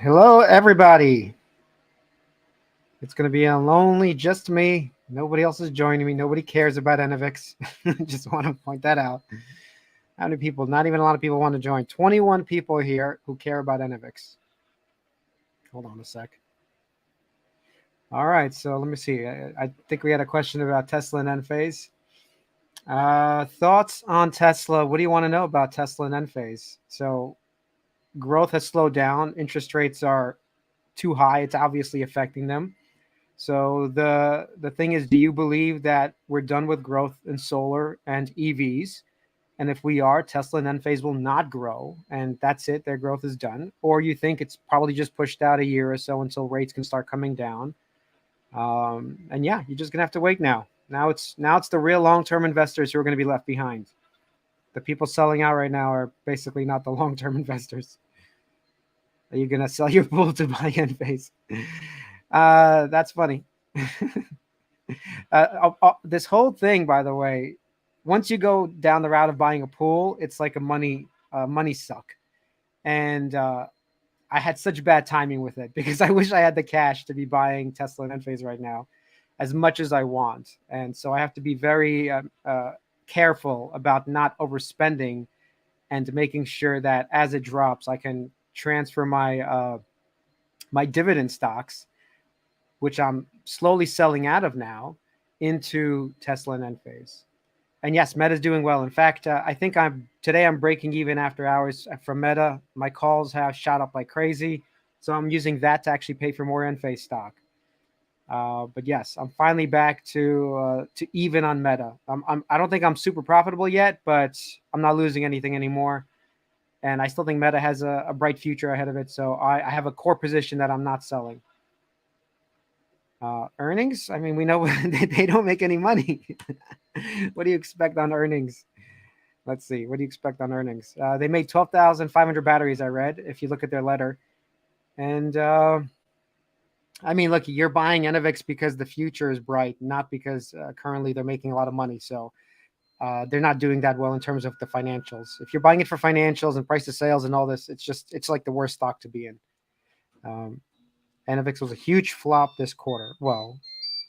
Hello, everybody. It's going to be lonely, just me. Nobody else is joining me. Nobody cares about Enovix. Just want to point that out. How many people? Not even a lot of people want to join. 21 people here who care about Enovix. Hold on a sec. All right, so let me see. I think we had a question about Tesla and Enphase. Thoughts on Tesla? What do you want to know about Tesla and Enphase? So, growth has slowed down. Interest rates are too high. It's obviously affecting them. So the thing is, do you believe that we're done with growth in solar and EVs? And if we are, Tesla and Enphase will not grow, and that's it. Their growth is done. Or you think it's probably just pushed out a year or so until rates can start coming down. And yeah, you're just gonna have to wait now. Now it's the real long-term investors who are going to be left behind. The people selling out right now are basically not the long-term investors. Are you gonna sell your pool to buy Enphase? That's funny. This whole thing, by the way, once you go down the route of buying a pool, it's like a money suck. And I had such bad timing with it because I wish I had the cash to be buying Tesla and Enphase right now, as much as I want. And so I have to be very careful about not overspending and making sure that as it drops, I can transfer my dividend stocks, which I'm slowly selling out of now, into Tesla and Enphase. And yes, Meta's doing well. In fact, I think I'm breaking even after hours from Meta. My calls have shot up like crazy, so I'm using that to actually pay for more Enphase stock. But yes, I'm finally back to even on Meta. I don't think I'm super profitable yet, but I'm not losing anything anymore. And I still think Meta has a bright future ahead of it. So I have a core position that I'm not selling. Earnings, I mean, we know they don't make any money. What do you expect on earnings? Let's see. What do you expect on earnings? They made 12,500 batteries, I read, if you look at their letter. And I mean, look, you're buying Enovix because the future is bright, not because currently they're making a lot of money. So they're not doing that well in terms of the financials. If you're buying it for financials and price to sales and all this, it's like the worst stock to be in. Enovix was a huge flop this quarter. Well,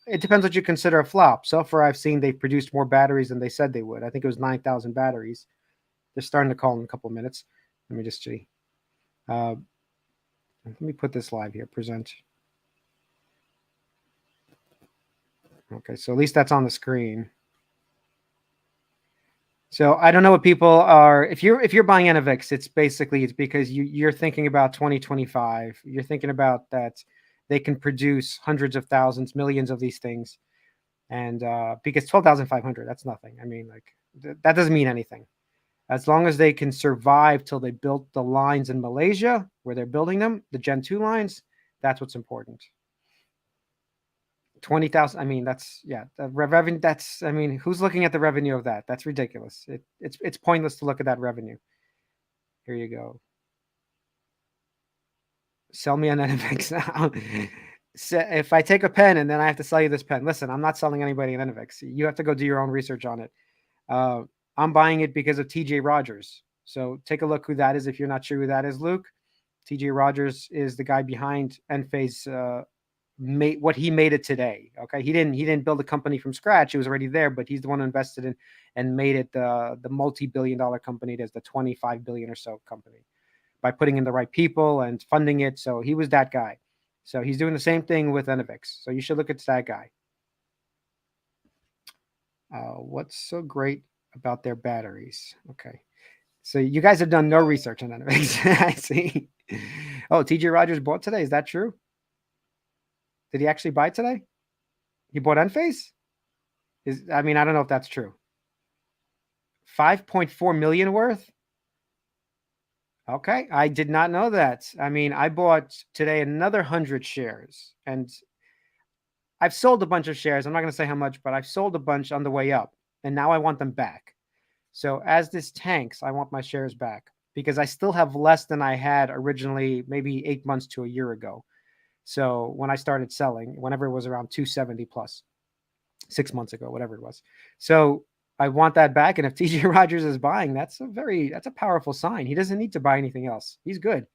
it depends what you consider a flop. So far, I've seen they've produced more batteries than they said they would. I think it was 9,000 batteries. They're starting to call in a couple of minutes. Let me just see. Let me put this live here. Present. Okay, so at least that's on the screen. So I don't know what people are. If you're buying Enovix, it's because you're thinking about 2025. You're thinking about that they can produce hundreds of thousands, millions of these things, and because 12,500, that's nothing. I mean, like that doesn't mean anything. As long as they can survive till they built the lines in Malaysia where they're building them, the Gen 2 lines, that's what's important. 20,000. I mean, that's the revenue. I mean, who's looking at the revenue of that? That's ridiculous. It's pointless to look at that revenue. Here you go. Sell me an Enovix now. So if I take a pen and then I have to sell you this pen, listen, I'm not selling anybody an Enovix. You have to go do your own research on it. I'm buying it because of TJ Rogers. So take a look who that is if you're not sure who that is, Luke. TJ Rogers is the guy behind Enphase. What he made it today. Okay, he didn't build a company from scratch. It was already there, but he's the one who invested in and made it the multi-billion-dollar company it is, the 25 billion or so company, by putting in the right people and funding it. So he was that guy. So he's doing the same thing with Enovix. So you should look at that guy. What's so great about their batteries? Okay. So you guys have done no research on Enovix. I see. Oh, TJ Rogers bought today. Is that true? Did he actually buy today? He bought Enphase? I mean, I don't know if that's true. 5.4 million worth? Okay, I did not know that. I mean, I bought today another 100 shares, and I've sold a bunch of shares. I'm not going to say how much, but I've sold a bunch on the way up, and now I want them back. So as this tanks, I want my shares back because I still have less than I had originally, maybe 8 months to a year ago. So when I started selling, whenever it was around 270 plus, 6 months ago, whatever it was. So I want that back. And if TJ Rogers is buying, that's a powerful sign. He doesn't need to buy anything else. He's good.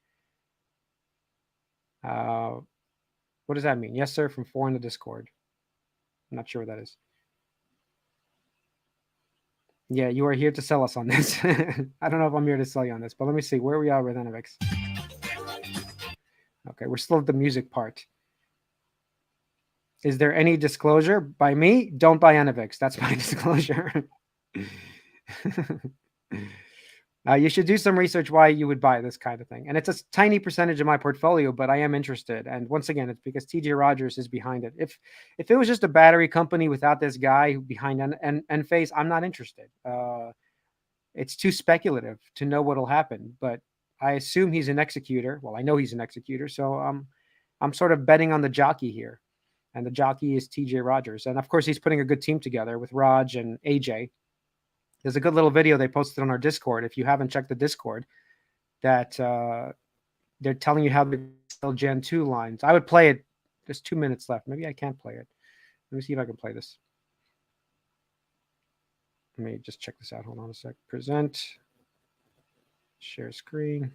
What does that mean? Yes, sir, from 4 in the Discord. I'm not sure what that is. Yeah, you are here to sell us on this. I don't know if I'm here to sell you on this, but let me see where we are with Enovix. Okay, we're still at the music part. Is there any disclosure by me? Don't buy Enovix. That's my disclosure. You should do some research why you would buy this kind of thing. And it's a tiny percentage of my portfolio, but I am interested. And once again, it's because TJ Rogers is behind it. If it was just a battery company without this guy behind Enphase, I'm not interested. It's too speculative to know what'll happen. But I assume he's an executor. Well, I know he's an executor, so I'm sort of betting on the jockey here. And the jockey is TJ Rogers. And of course, he's putting a good team together with Raj and AJ. There's a good little video they posted on our Discord. If you haven't checked the Discord, that they're telling you how to sell Gen 2 lines. I would play it. There's 2 minutes left. Maybe I can't play it. Let me see if I can play this. Let me just check this out. Hold on a sec. Present. Share screen.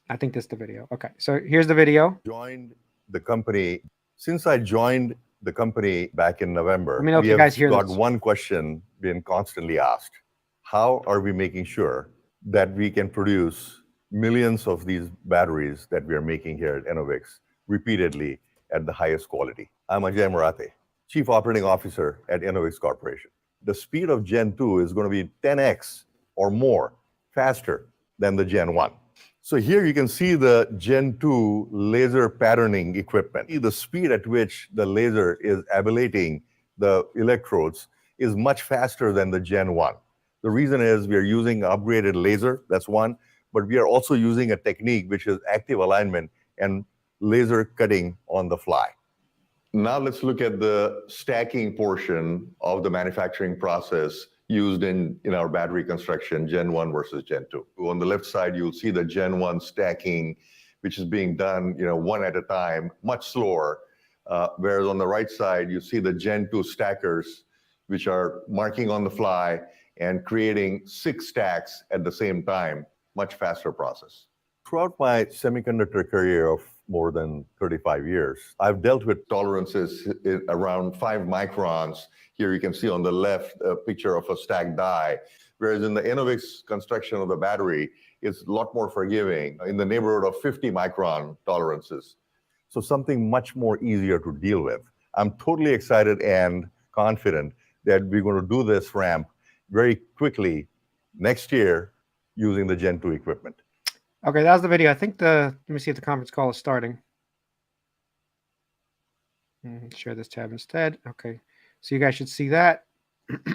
I think this is the video. Okay, so here's the video. Joined the company. Since I joined the company back in November, let me know if you guys hear got this. one question being constantly asked. How are we making sure that we can produce millions of these batteries that we are making here at Enovix repeatedly at the highest quality? I'm Ajay Marathe, Chief Operating Officer at Enovix Corporation. The speed of Gen 2 is going to be 10x or more faster than the Gen 1. So here you can see the Gen 2 laser patterning equipment. The speed at which the laser is ablating the electrodes is much faster than the Gen 1. The reason is we are using an upgraded laser, that's one, but we are also using a technique which is active alignment and laser cutting on the fly. Now let's look at the stacking portion of the manufacturing process used in our battery construction, Gen 1 versus Gen 2. On the left side, you'll see the Gen 1 stacking, which is being done one at a time, much slower. Whereas on the right side, you see the Gen 2 stackers, which are marking on the fly and creating 6 stacks at the same time, much faster process. Throughout my semiconductor career of more than 35 years, I've dealt with tolerances around 5 microns. Here you can see on the left a picture of a stacked die, whereas in the Enovix construction of the battery, it's a lot more forgiving, in the neighborhood of 50 micron tolerances. So something much more easier to deal with. I'm totally excited and confident that we're going to do this ramp very quickly next year using the Gen 2 equipment. Okay, that was the video. I think let me see if the conference call is starting. Share this tab instead. Okay, so you guys should see that.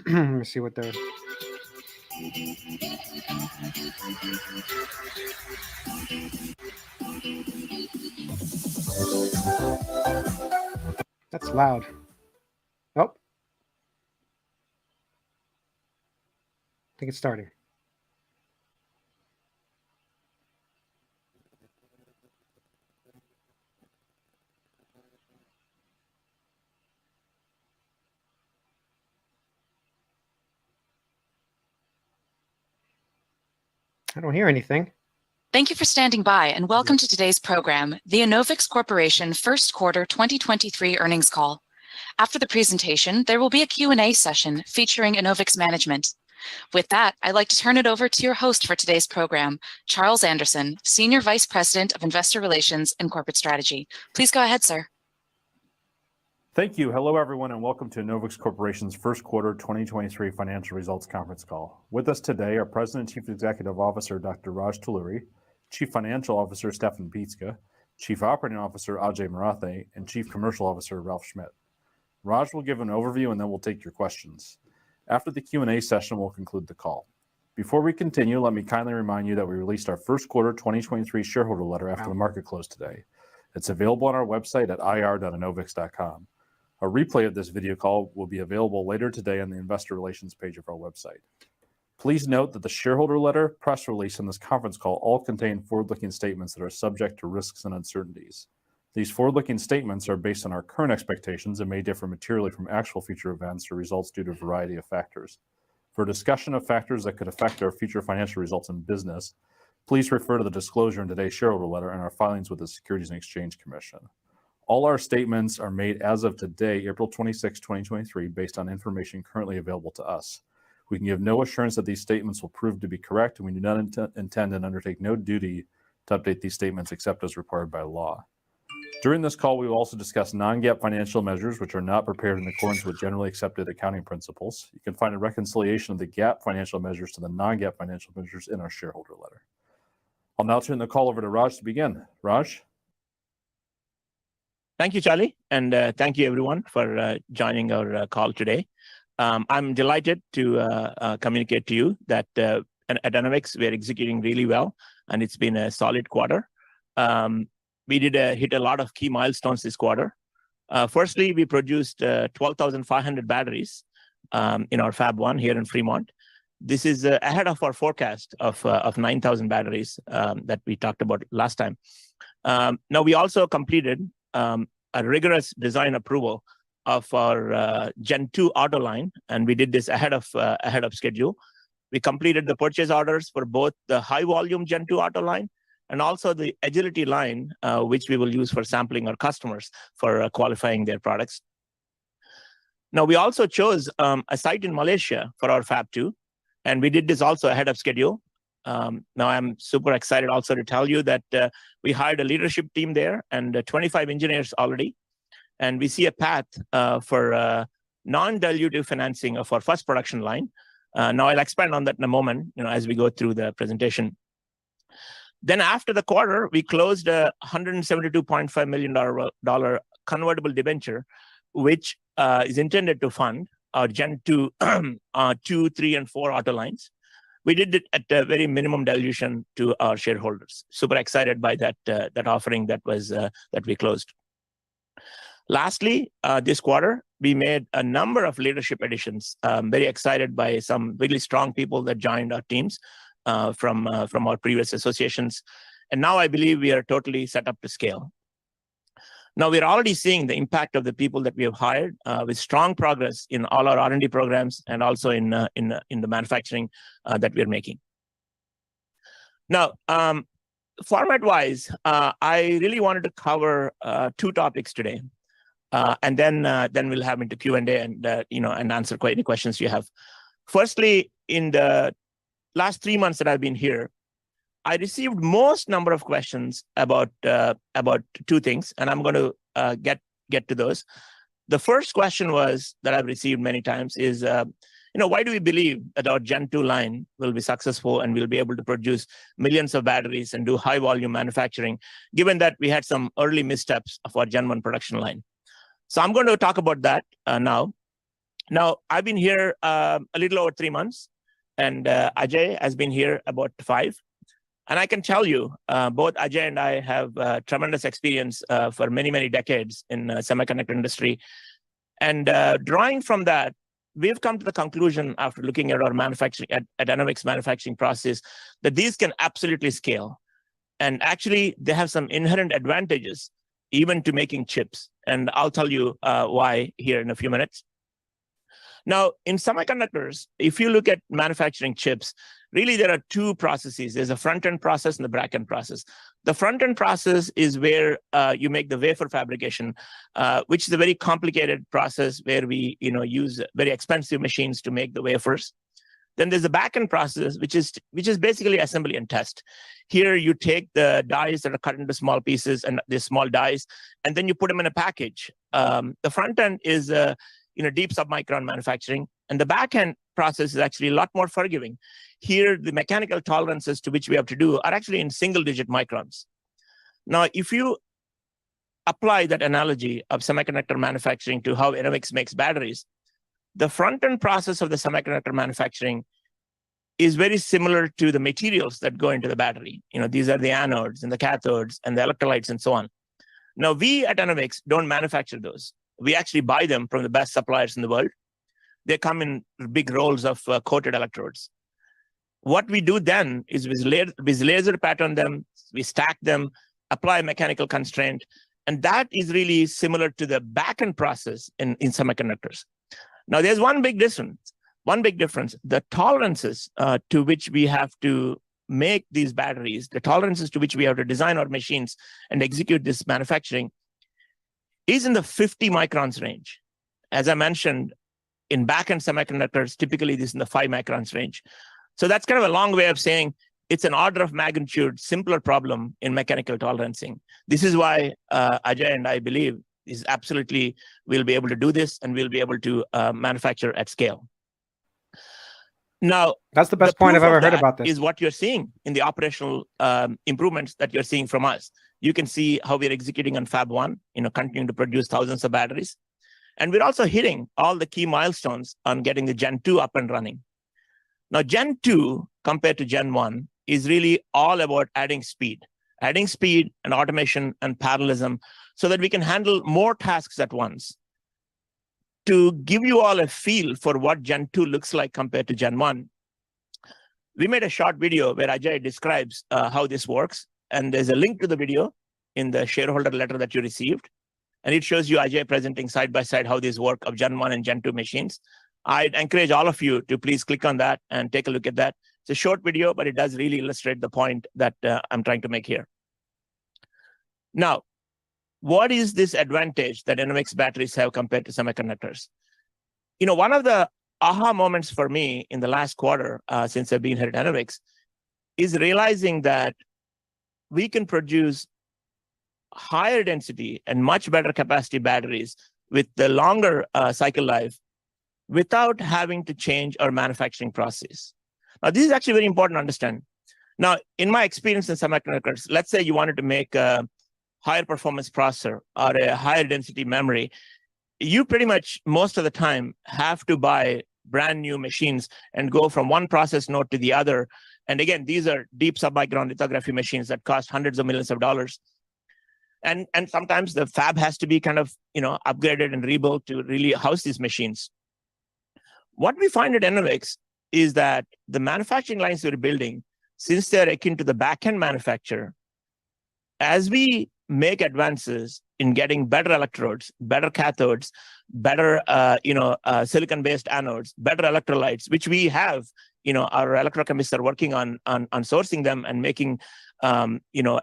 Let me see what they're... That's loud. Oh. I think it's starting. I don't hear anything. Thank you for standing by and welcome to today's program, the Enovix Corporation First Quarter 2023 Earnings Call. After the presentation, there will be a Q&A session featuring Enovix management. With that, I'd like to turn it over to your host for today's program, Charles Anderson, Senior Vice President of Investor Relations and Corporate Strategy. Please go ahead, sir. Thank you. Hello, everyone, and welcome to Enovix Corporation's First Quarter 2023 Financial Results Conference Call. With us today are President and Chief Executive Officer Dr. Raj Talluri, Chief Financial Officer Stefan Pietzke, Chief Operating Officer Ajay Marathe, and Chief Commercial Officer Ralph Schmidt. Raj will give an overview and then we'll take your questions. After the Q&A session, we'll conclude the call. Before we continue, let me kindly remind you that we released our First Quarter 2023 shareholder letter after the market closed today. It's available on our website at ir.enovix.com. A replay of this video call will be available later today on the Investor Relations page of our website. Please note that the shareholder letter, press release, and this conference call all contain forward-looking statements that are subject to risks and uncertainties. These forward-looking statements are based on our current expectations and may differ materially from actual future events or results due to a variety of factors. For a discussion of factors that could affect our future financial results and business, Please refer to the disclosure in today's shareholder letter and our filings with the Securities and Exchange Commission. All our statements are made as of today, April 26, 2023, based on information currently available to us. We can give no assurance that these statements will prove to be correct, and we do not intend and undertake no duty to update these statements except as required by law. During this call, we will also discuss non-GAAP financial measures which are not prepared in accordance with generally accepted accounting principles. You can find a reconciliation of the GAAP financial measures to the non-GAAP financial measures in our shareholder letter. I'll now turn the call over to Raj to begin. Raj? Thank you, Charlie, and thank you everyone for joining our call today. I'm delighted to communicate to you that at Enovix, we are executing really well, and it's been a solid quarter. We did hit a lot of key milestones this quarter. Firstly, we produced 12,500 batteries in our Fab 1 here in Fremont. This is ahead of our forecast of 9,000 batteries that we talked about last time. Now, we also completed a rigorous design approval of our Gen 2 auto line, and we did this ahead of schedule. We completed the purchase orders for both the high volume Gen 2 auto line and also the Agility line, which we will use for sampling our customers for qualifying their products. Now, we also chose a site in Malaysia for our Fab 2, and we did this also ahead of schedule. Now, I'm super excited also to tell you that we hired a leadership team there and 25 engineers already. And we see a path for non-dilutive financing of our first production line. Now, I'll expand on that in a moment, as we go through the presentation. Then after the quarter, we closed a $172.5 million convertible debenture, which is intended to fund our Gen 2, 2, 3, and 4 auto lines. We did it at a very minimum dilution to our shareholders. Super excited by that offering that we closed. Lastly, this quarter, we made a number of leadership additions. I'm very excited by some really strong people that joined our teams from our previous associations. And now I believe we are totally set up to scale. Now, we're already seeing the impact of the people that we have hired with strong progress in all our R&D programs and also in the manufacturing that we're making. Now, format-wise, I really wanted to cover 2 topics today, and then we'll have into Q&A and answer any questions you have. Firstly, in the last 3 months that I've been here, I received most number of questions about 2 things, and I'm going to get to those. The first question was that I've received many times is, why do we believe that our Gen 2 line will be successful and we'll be able to produce millions of batteries and do high volume manufacturing, given that we had some early missteps of our Gen 1 production line? So I'm going to talk about that now. Now, I've been here a little over 3 months, and Ajay has been here about 5. And I can tell you, both Ajay and I have tremendous experience for many, many decades in semiconductor industry. And drawing from that, we've come to the conclusion after looking at our manufacturing, at Enovix manufacturing process, that these can absolutely scale. And actually, they have some inherent advantages, even to making chips. And I'll tell you why here in a few minutes. Now, in semiconductors, if you look at manufacturing chips, really there are 2 processes. There's a front-end process and the back-end process. The front-end process is where you make the wafer fabrication, which is a very complicated process where we use very expensive machines to make the wafers. Then there's a back-end process, which is basically assembly and test. Here you take the dies that are cut into small pieces and the small dies, and then you put them in a package. The front end is deep submicron manufacturing, and the back-end process is actually a lot more forgiving. Here, the mechanical tolerances to which we have to do are actually in single-digit microns. Now, if you apply that analogy of semiconductor manufacturing to how Enovix makes batteries, the front-end process of the semiconductor manufacturing is very similar to the materials that go into the battery. These are the anodes and the cathodes and the electrolytes and so on. Now, we at Enovix don't manufacture those. We actually buy them from the best suppliers in the world. They come in big rolls of coated electrodes. What we do then is we laser pattern them, we stack them, apply mechanical constraint, and that is really similar to the back-end process in semiconductors. Now, there's one big difference. The tolerances to which we have to make these batteries, the tolerances to which we have to design our machines and execute this manufacturing, is in the 50 microns range. As I mentioned, in back-end semiconductors, typically this is in the 5 microns range. So that's kind of a long way of saying it's an order of magnitude simpler problem in mechanical tolerancing. This is why Ajay and I believe is absolutely we'll be able to do this and we'll be able to manufacture at scale. Now, that's the best point I've ever heard about this. Is what you're seeing in the operational improvements that you're seeing from us. You can see how we're executing on Fab 1, continuing to produce thousands of batteries. And we're also hitting all the key milestones on getting the Gen 2 up and running. Now, Gen 2 compared to Gen 1 is really all about adding speed and automation and parallelism so that we can handle more tasks at once. To give you all a feel for what Gen 2 looks like compared to Gen 1, we made a short video where Ajay describes how this works. And there's a link to the video in the shareholder letter that you received. And it shows you Ajay presenting side by side how these work of Gen 1 and Gen 2 machines. I'd encourage all of you to please click on that and take a look at that. It's a short video, but it does really illustrate the point that I'm trying to make here. Now, what is this advantage that Enovix batteries have compared to semiconductors? One of the aha moments for me in the last quarter, since I've been here at Enovix, is realizing that we can produce higher density and much better capacity batteries with the longer cycle life without having to change our manufacturing process. Now, this is actually very important to understand. Now, in my experience in semiconductors, let's say you wanted to make a higher performance processor or a higher density memory, you pretty much most of the time have to buy brand new machines and go from one process node to the other. And again, these are deep submicron lithography machines that cost hundreds of millions of dollars. And sometimes the fab has to be kind of upgraded and rebuilt to really house these machines. What we find at Enovix is that the manufacturing lines we're building, since they're akin to the back-end manufacturer, as we make advances in getting better electrodes, better cathodes, better silicon-based anodes, better electrolytes, which we have, our electrochemists are working on sourcing them and making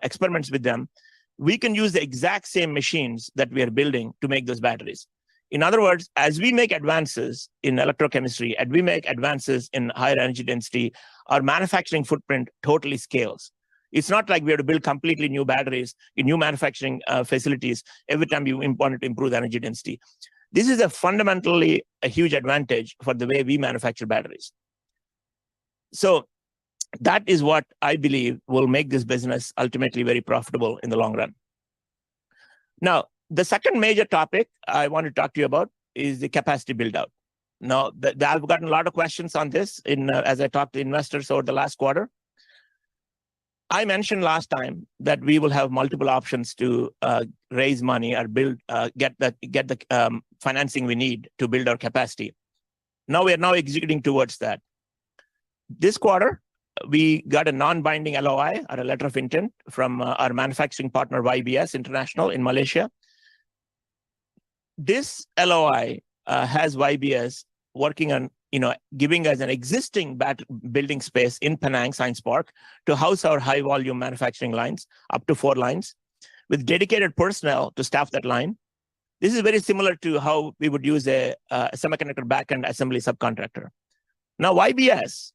experiments with them. We can use the exact same machines that we are building to make those batteries. In other words, as we make advances in electrochemistry, and we make advances in higher energy density, our manufacturing footprint totally scales. It's not like we have to build completely new batteries in new manufacturing facilities every time you want to improve the energy density. This is fundamentally a huge advantage for the way we manufacture batteries. So that is what I believe will make this business ultimately very profitable in the long run. Now, the second major topic I want to talk to you about is the capacity build out. Now, I've gotten a lot of questions on this as I talked to investors over the last quarter. I mentioned last time that we will have multiple options to raise money or get the financing we need to build our capacity. Now we are executing towards that. This quarter, we got a non-binding LOI or a letter of intent from our manufacturing partner YBS International in Malaysia. This LOI has YBS working on giving us an existing building space in Penang Science Park to house our high volume manufacturing lines, up to 4 lines, with dedicated personnel to staff that line. This is very similar to how we would use a semiconductor backend assembly subcontractor. Now, YBS,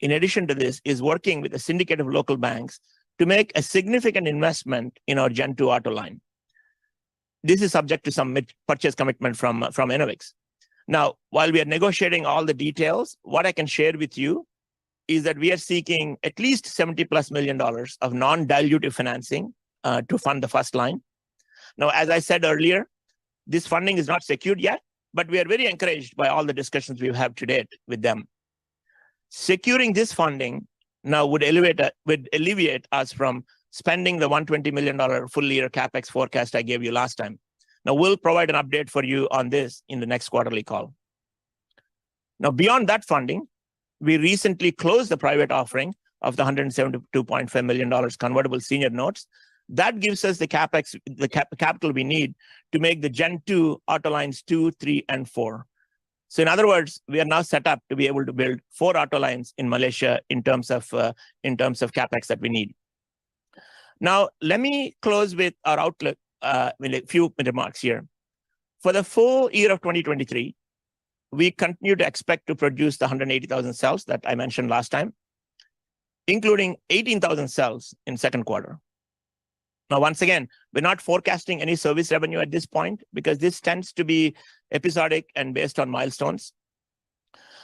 in addition to this, is working with a syndicate of local banks to make a significant investment in our Gen 2 auto line. This is subject to some purchase commitment from Enovix. Now, while we are negotiating all the details, what I can share with you is that we are seeking at least $70+ million of non-dilutive financing to fund the first line. Now, as I said earlier, this funding is not secured yet, but we are very encouraged by all the discussions we've had to date with them. Securing this funding now would alleviate us from spending the $120 million full year CapEx forecast I gave you last time. Now, we'll provide an update for you on this in the next quarterly call. Now, beyond that funding, we recently closed the private offering of the $172.5 million convertible senior notes. That gives us the capital we need to make the Gen 2 auto lines 2, 3, and 4. So in other words, we are now set up to be able to build 4 auto lines in Malaysia in terms of capex that we need. Now, let me close with our outlook with a few remarks here. For the full year of 2023, we continue to expect to produce the 180,000 cells that I mentioned last time, including 18,000 cells in second quarter. Now, once again, we're not forecasting any service revenue at this point because this tends to be episodic and based on milestones.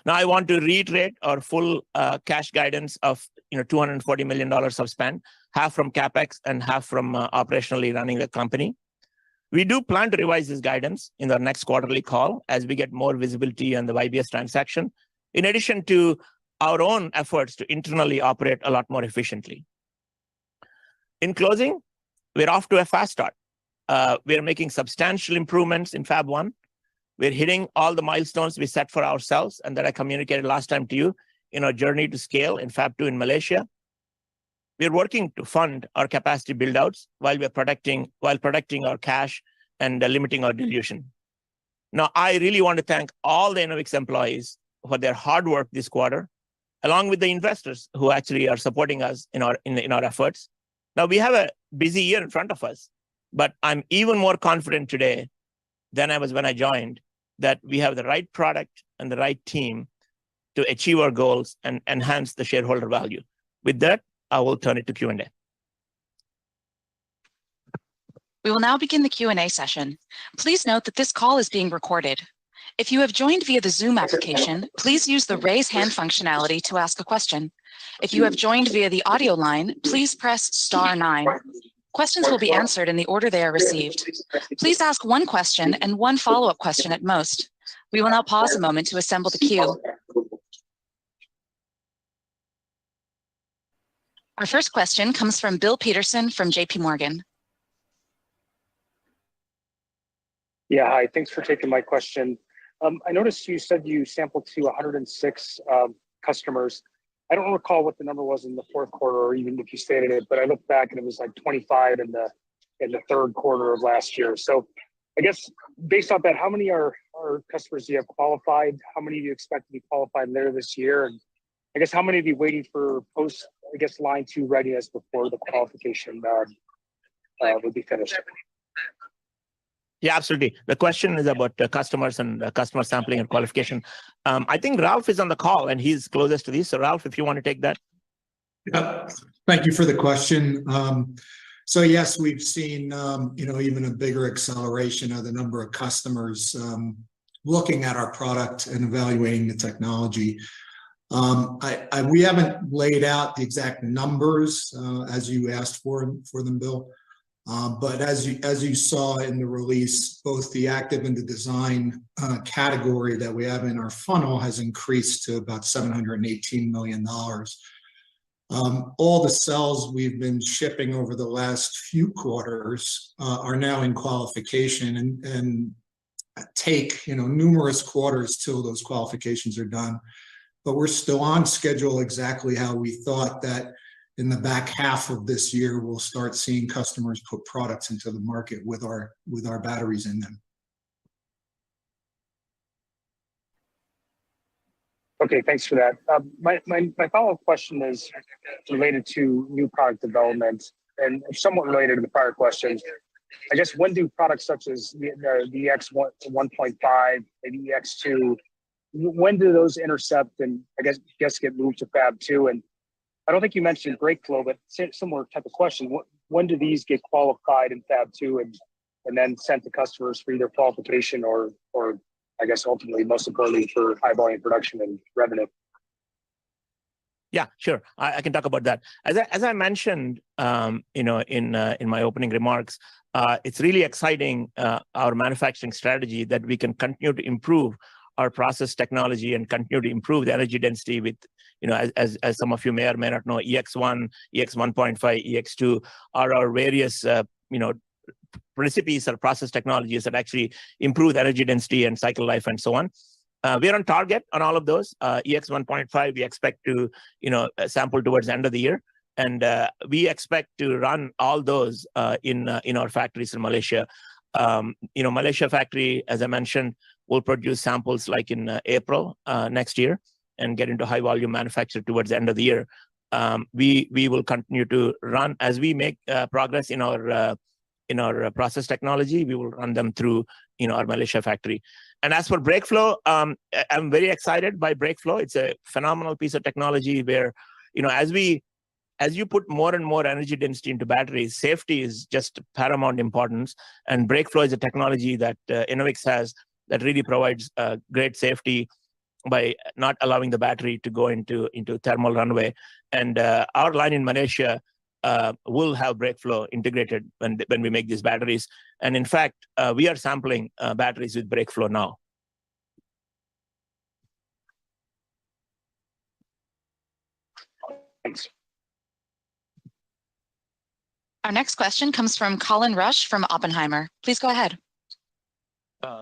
Now, I want to reiterate our full cash guidance of $240 million of spend, half from capex and half from operationally running the company. We do plan to revise this guidance in our next quarterly call as we get more visibility on the YBS transaction, in addition to our own efforts to internally operate a lot more efficiently. In closing, we're off to a fast start. We're making substantial improvements in Fab 1. We're hitting all the milestones we set for ourselves and that I communicated last time to you in our journey to scale in Fab 2 in Malaysia. We're working to fund our capacity build-outs while protecting our cash and limiting our dilution. Now, I really want to thank all the Enovix employees for their hard work this quarter, along with the investors who actually are supporting us in our efforts. Now, we have a busy year in front of us, but I'm even more confident today than I was when I joined that we have the right product and the right team to achieve our goals and enhance the shareholder value. With that, I will turn it to Q&A. We will now begin the Q&A session. Please note that this call is being recorded. If you have joined via the Zoom application, please use the raise hand functionality to ask a question. If you have joined via the audio line, please press *9. Questions will be answered in the order they are received. Please ask one question and one follow-up question at most. We will now pause a moment to assemble the queue. Our first question comes from Bill Peterson from JP Morgan. Yeah, hi, thanks for taking my question. I noticed you said you sampled to 106 customers. I don't recall what the number was in the fourth quarter or even if you stated it, but I looked back and it was like 25 in the third quarter of last year. So I guess based off that, how many are customers do you have qualified? How many do you expect to be qualified later this year? And I guess how many of you waiting for post, I guess, line 2 readiness before the qualification would be finished? Yeah, absolutely. The question is about customers and customer sampling and qualification. I think Ralph is on the call and he's closest to this. So Ralph, if you want to take that. Yeah, thank you for the question. So yes, we've seen even a bigger acceleration of the number of customers looking at our product and evaluating the technology. We haven't laid out the exact numbers as you asked for them, Bill. But as you saw in the release, both the active and the design category that we have in our funnel has increased to about $718 million. All the cells we've been shipping over the last few quarters are now in qualification and take numerous quarters till those qualifications are done. But we're still on schedule exactly how we thought that in the back half of this year, we'll start seeing customers put products into the market with our batteries in them. Okay, thanks for that. My follow-up question is related to new product development and somewhat related to the prior question. I guess when do products such as the EX1.5, maybe EX2, when do those intercept and I guess get moved to Fab 2? And I don't think you mentioned brake flow, but similar type of question. When do these get qualified in Fab 2 and then sent to customers for either qualification or I guess ultimately, most importantly, for high volume production and revenue? Yeah, sure. I can talk about that. As I mentioned, in my opening remarks, it's really exciting our manufacturing strategy that we can continue to improve our process technology and continue to improve the energy density with, as some of you may or may not know, EX1, EX1.5, EX2 are our various, recipes or process technologies that actually improve the energy density and cycle life and so on. We're on target on all of those. EX1.5, we expect to, sample towards the end of the year. And we expect to run all those in our factories in Malaysia. Malaysia factory, as I mentioned, we'll produce samples like in April next year and get into high volume manufacture towards the end of the year. We will continue to run as we make progress in our process technology. We will run them through our Malaysia factory. And as for BrakeFlow, I'm very excited by BrakeFlow. It's a phenomenal piece of technology where as you put more and more energy density into batteries, safety is just paramount importance. And BrakeFlow is a technology that Enovix has that really provides great safety by not allowing the battery to go into thermal runaway. And our line in Malaysia will have BrakeFlow integrated when we make these batteries. And in fact, we are sampling batteries with BrakeFlow now. Thanks. Our next question comes from Colin Rush from Oppenheimer. Please go ahead.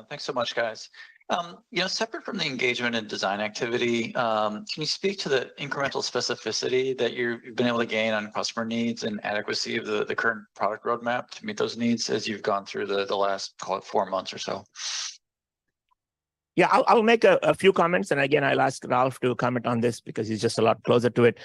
Thanks so much, guys. Separate from the engagement and design activity, can you speak to the incremental specificity that you've been able to gain on customer needs and adequacy of the current product roadmap to meet those needs as you've gone through the last, call it 4 months or so? Yeah, I'll make a few comments, and again, I'll ask Ralph to comment on this because he's just a lot closer to it.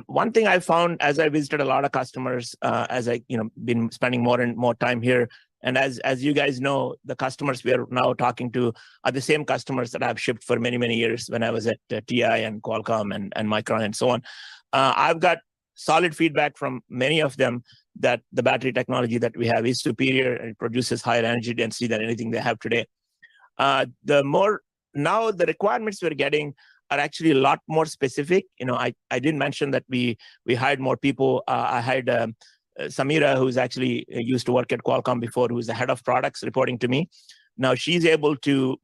One thing I found as I visited a lot of customers, as I been spending more and more time here, and as you guys know, the customers we are now talking to are the same customers that I've shipped for many, many years when I was at TI and Qualcomm and Micron and so on. I've got solid feedback from many of them that the battery technology that we have is superior and it produces higher energy density than anything they have today. Now the requirements we're getting are actually a lot more specific. I didn't mention that we hired more people. I hired Samira, who's actually used to work at Qualcomm before, who's the head of products reporting to me. Now she's able to,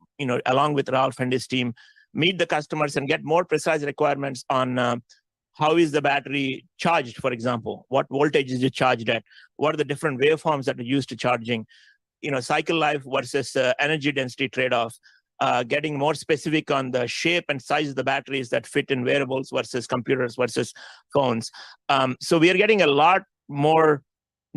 along with Ralph and his team, meet the customers and get more precise requirements on how is the battery charged, for example, what voltage is it charged at, what are the different waveforms that are used to charging, cycle life versus energy density trade-off, getting more specific on the shape and size of the batteries that fit in wearables versus computers versus phones. So we are getting a lot more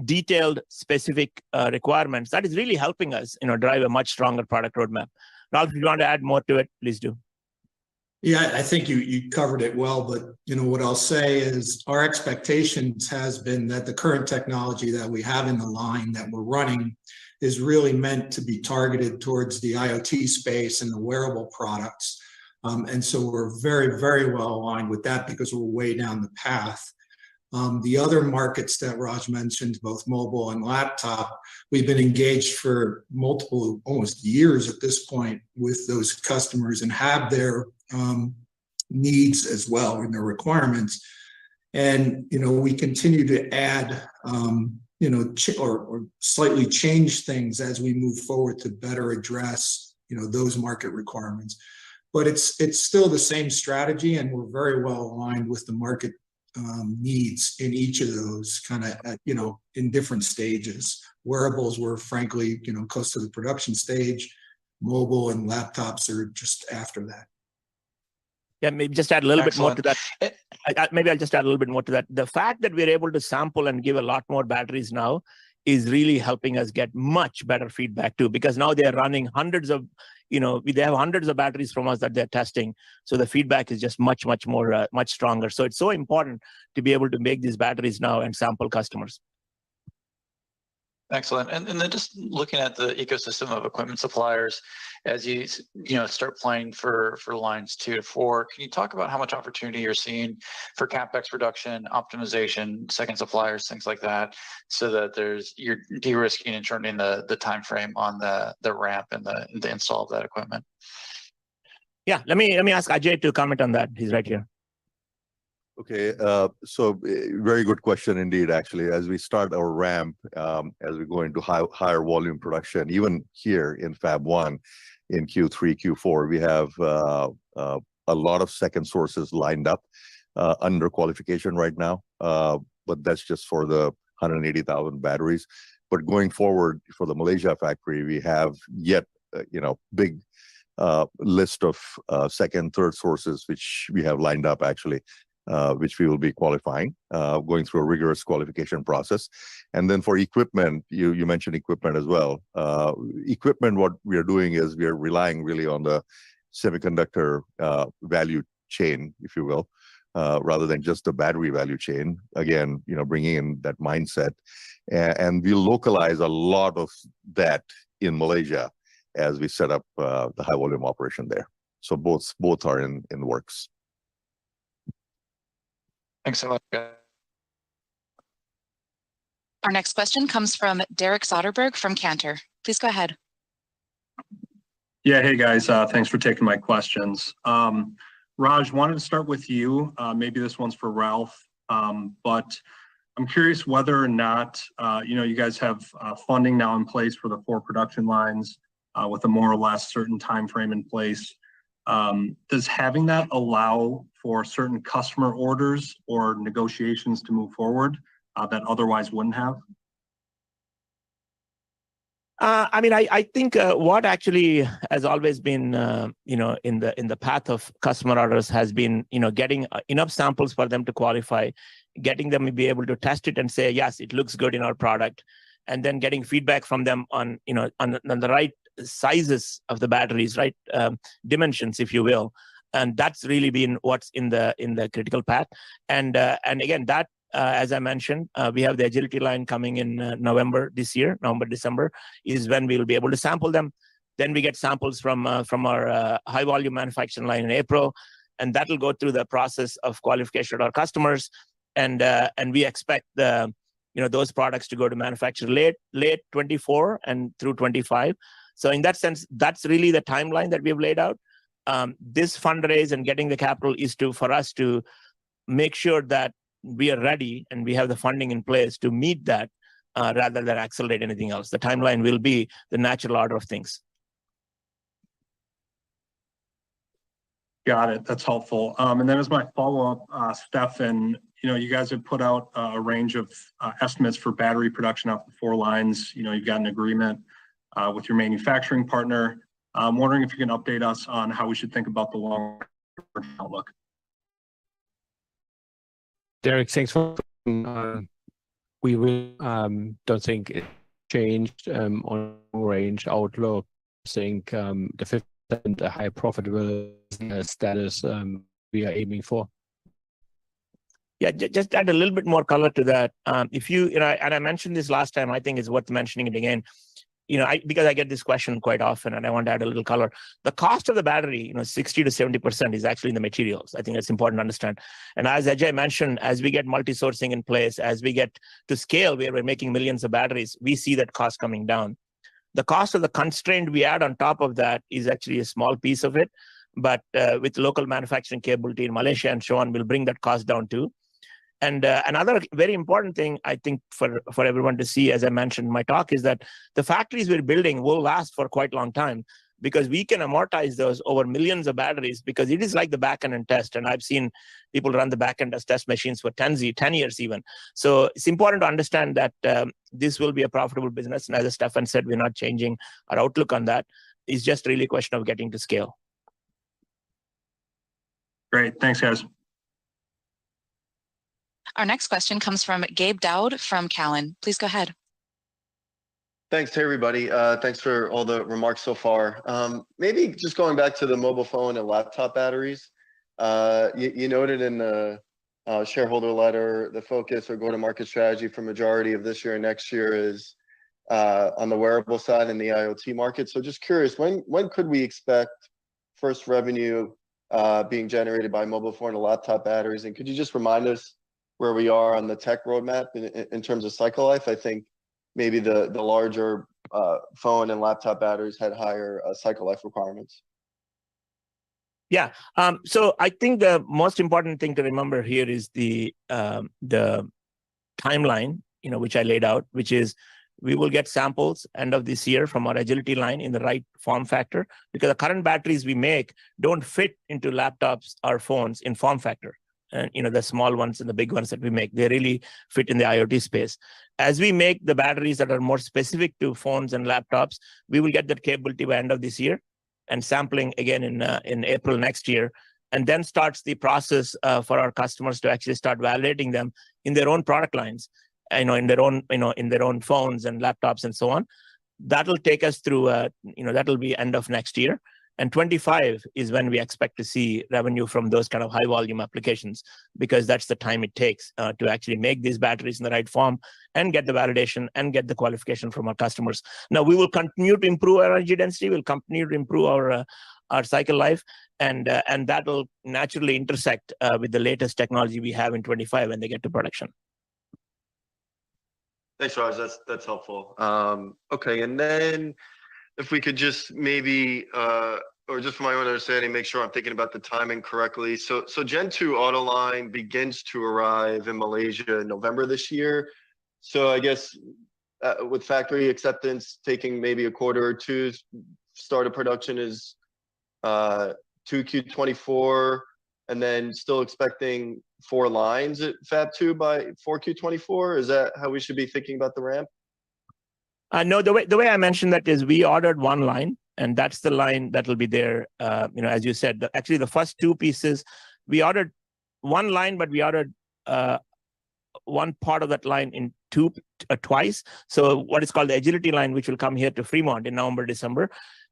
detailed, specific requirements. That is really helping us, drive a much stronger product roadmap. Ralph, if you want to add more to it, please do. Yeah, I think you covered it well, but what I'll say is our expectations has been that the current technology that we have in the line that we're running is really meant to be targeted towards the IoT space and the wearable products. And so we're very, very well aligned with that because we're way down the path. The other markets that Raj mentioned, both mobile and laptop, we've been engaged for multiple, almost years at this point with those customers and have their needs as well and their requirements. And, we continue to add, or slightly change things as we move forward to better address, those market requirements. But it's still the same strategy, and we're very well aligned with the market needs in each of those kind of, in different stages. Wearables were frankly, close to the production stage. Mobile and laptops are just after that. Yeah, maybe just add a little Excellent. bit more to that. Maybe I'll just add a little bit more to that. The fact that we're able to sample and give a lot more batteries now is really helping us get much better feedback too, because now they're running hundreds of, they have hundreds of batteries from us that they're testing. So the feedback is just much, much more, much stronger. So it's so important to be able to make these batteries now and sample customers. Excellent. And then just looking at the ecosystem of equipment suppliers, as you start planning for lines 2 to 4, can you talk about how much opportunity you're seeing for CapEx reduction, optimization, second suppliers, things like that, so that you're de-risking and shortening the time frame on the ramp and the install of that equipment? Yeah, let me ask Ajay to comment on that. He's right here. Okay, so very good question indeed, actually. As we start our ramp, as we go into higher volume production, even here in Fab 1 in Q3, Q4, we have a lot of second sources lined up under qualification right now, but that's just for the 180,000 batteries. But going forward for the Malaysia factory, we have yet, big list of second, third sources, which we have lined up actually. which we will be qualifying, going through a rigorous qualification process. And then for equipment, you mentioned equipment as well. Equipment, what we are doing is we are relying really on the semiconductor value chain, if you will, rather than just the battery value chain. Again, bringing in that mindset, and we localize a lot of that in Malaysia as we set up the high volume operation there. So both are in the works. Thanks so much, guys. Our next question comes from Derek Soderberg from Cantor. Please go ahead. Yeah, hey guys, thanks for taking my questions. Raj, wanted to start with you. Maybe this one's for Ralph, but I'm curious whether or not, you guys have funding now in place for the 4 production lines with a more or less certain time frame in place. Does having that allow for certain customer orders or negotiations to move forward that otherwise wouldn't have? I think what actually has always been, in the path of customer orders has been, getting enough samples for them to qualify, getting them to be able to test it and say, yes, it looks good in our product, and then getting feedback from them on, on the right sizes of the batteries, right dimensions, if you will, and that's really been what's in the critical path. And again, that. As I mentioned, we have the agility line coming in November, December, is when we'll be able to sample them. Then we get samples from our high volume manufacturing line in April, and that'll go through the process of qualification of our customers. And we expect those products to go to manufacture late 24 and through 25. So in that sense, that's really the timeline that we've laid out. This fundraise and getting the capital is for us to make sure that we are ready and we have the funding in place to meet that rather than accelerate anything else. The timeline will be the natural order of things. Got it. That's helpful. And then as my follow-up, Stefan, you guys have put out a range of estimates for battery production off the 4 lines. You've got an agreement with your manufacturing partner. I'm wondering if you can update us on how we should think about the long-term outlook. Derek, thanks for we will don't think it changed on range outlook. I think the 50% high profitable status we are aiming for. Yeah, just add a little bit more color to that. If and I mentioned this last time, I think it's worth mentioning it again. Because I get this question quite often, and I want to add a little color. The cost of the battery, 60 to 70% is actually in the materials. I think that's important to understand. And as Ajay mentioned, as we get multi-sourcing in place, as we get to scale where we're making millions of batteries, we see that cost coming down. The cost of the constraint we add on top of that is actually a small piece of it, but with local manufacturing capability in Malaysia and so on, we'll bring that cost down too. And another very important thing, I think, for everyone to see, as I mentioned in my talk, is that the factories we're building will last for quite a long time because we can amortize those over millions of batteries because it is like the back-end and test. And I've seen people run the back-end as test machines for 10 years even. So it's important to understand that this will be a profitable business. And as Stefan said, we're not changing our outlook on that. It's just really a question of getting to scale. Great. Thanks, guys. Our next question comes from Gabe Dowd from Cowen. Please go ahead. Thanks, hey everybody. Thanks for all the remarks so far. Maybe just going back to the mobile phone and laptop batteries. You noted in the shareholder letter, the focus or go-to-market strategy for majority of this year and next year is on the wearable side and the IoT market. So just curious, when could we expect first revenue being generated by mobile phone and laptop batteries? And could you just remind us where we are on the tech roadmap in terms of cycle life? I think maybe the larger phone and laptop batteries had higher cycle life requirements. Yeah. So I think the most important thing to remember here is the timeline, which I laid out, which is we will get samples end of this year from our agility line in the right form factor, because the current batteries we make don't fit into laptops or phones in form factor. And the small ones and the big ones that we make, they really fit in the IoT space. As we make the batteries that are more specific to phones and laptops, we will get that capability by end of this year, and sampling again in April next year. and then starts the process for our customers to actually start validating them in their own product lines, in their own phones and laptops and so on. That'll take us through, that'll be end of next year. And 25 is when we expect to see revenue from those kind of high volume applications, because that's the time it takes to actually make these batteries in the right form and get the validation and get the qualification from our customers. Now, we will continue to improve our energy density. We'll continue to improve our cycle life, and that will naturally intersect with the latest technology we have in 25 when they get to production. Thanks, Raj. That's helpful. Okay, and then if we could just maybe, or just from my own understanding, make sure I'm thinking about the timing correctly. So Gen 2 auto line begins to arrive in Malaysia in November this year. So I guess with factory acceptance taking maybe a quarter or two, start of production is 2Q24, and then still expecting 4 lines at Fab 2 by 4Q24. Is that how we should be thinking about the ramp? No, the way I mentioned that is we ordered 1 line, and that's the line that will be there. As you said, actually the first 2 pieces, we ordered 1 line, but we ordered one part of that line in twice. So what is called the agility line, which will come here to Fremont in November, December,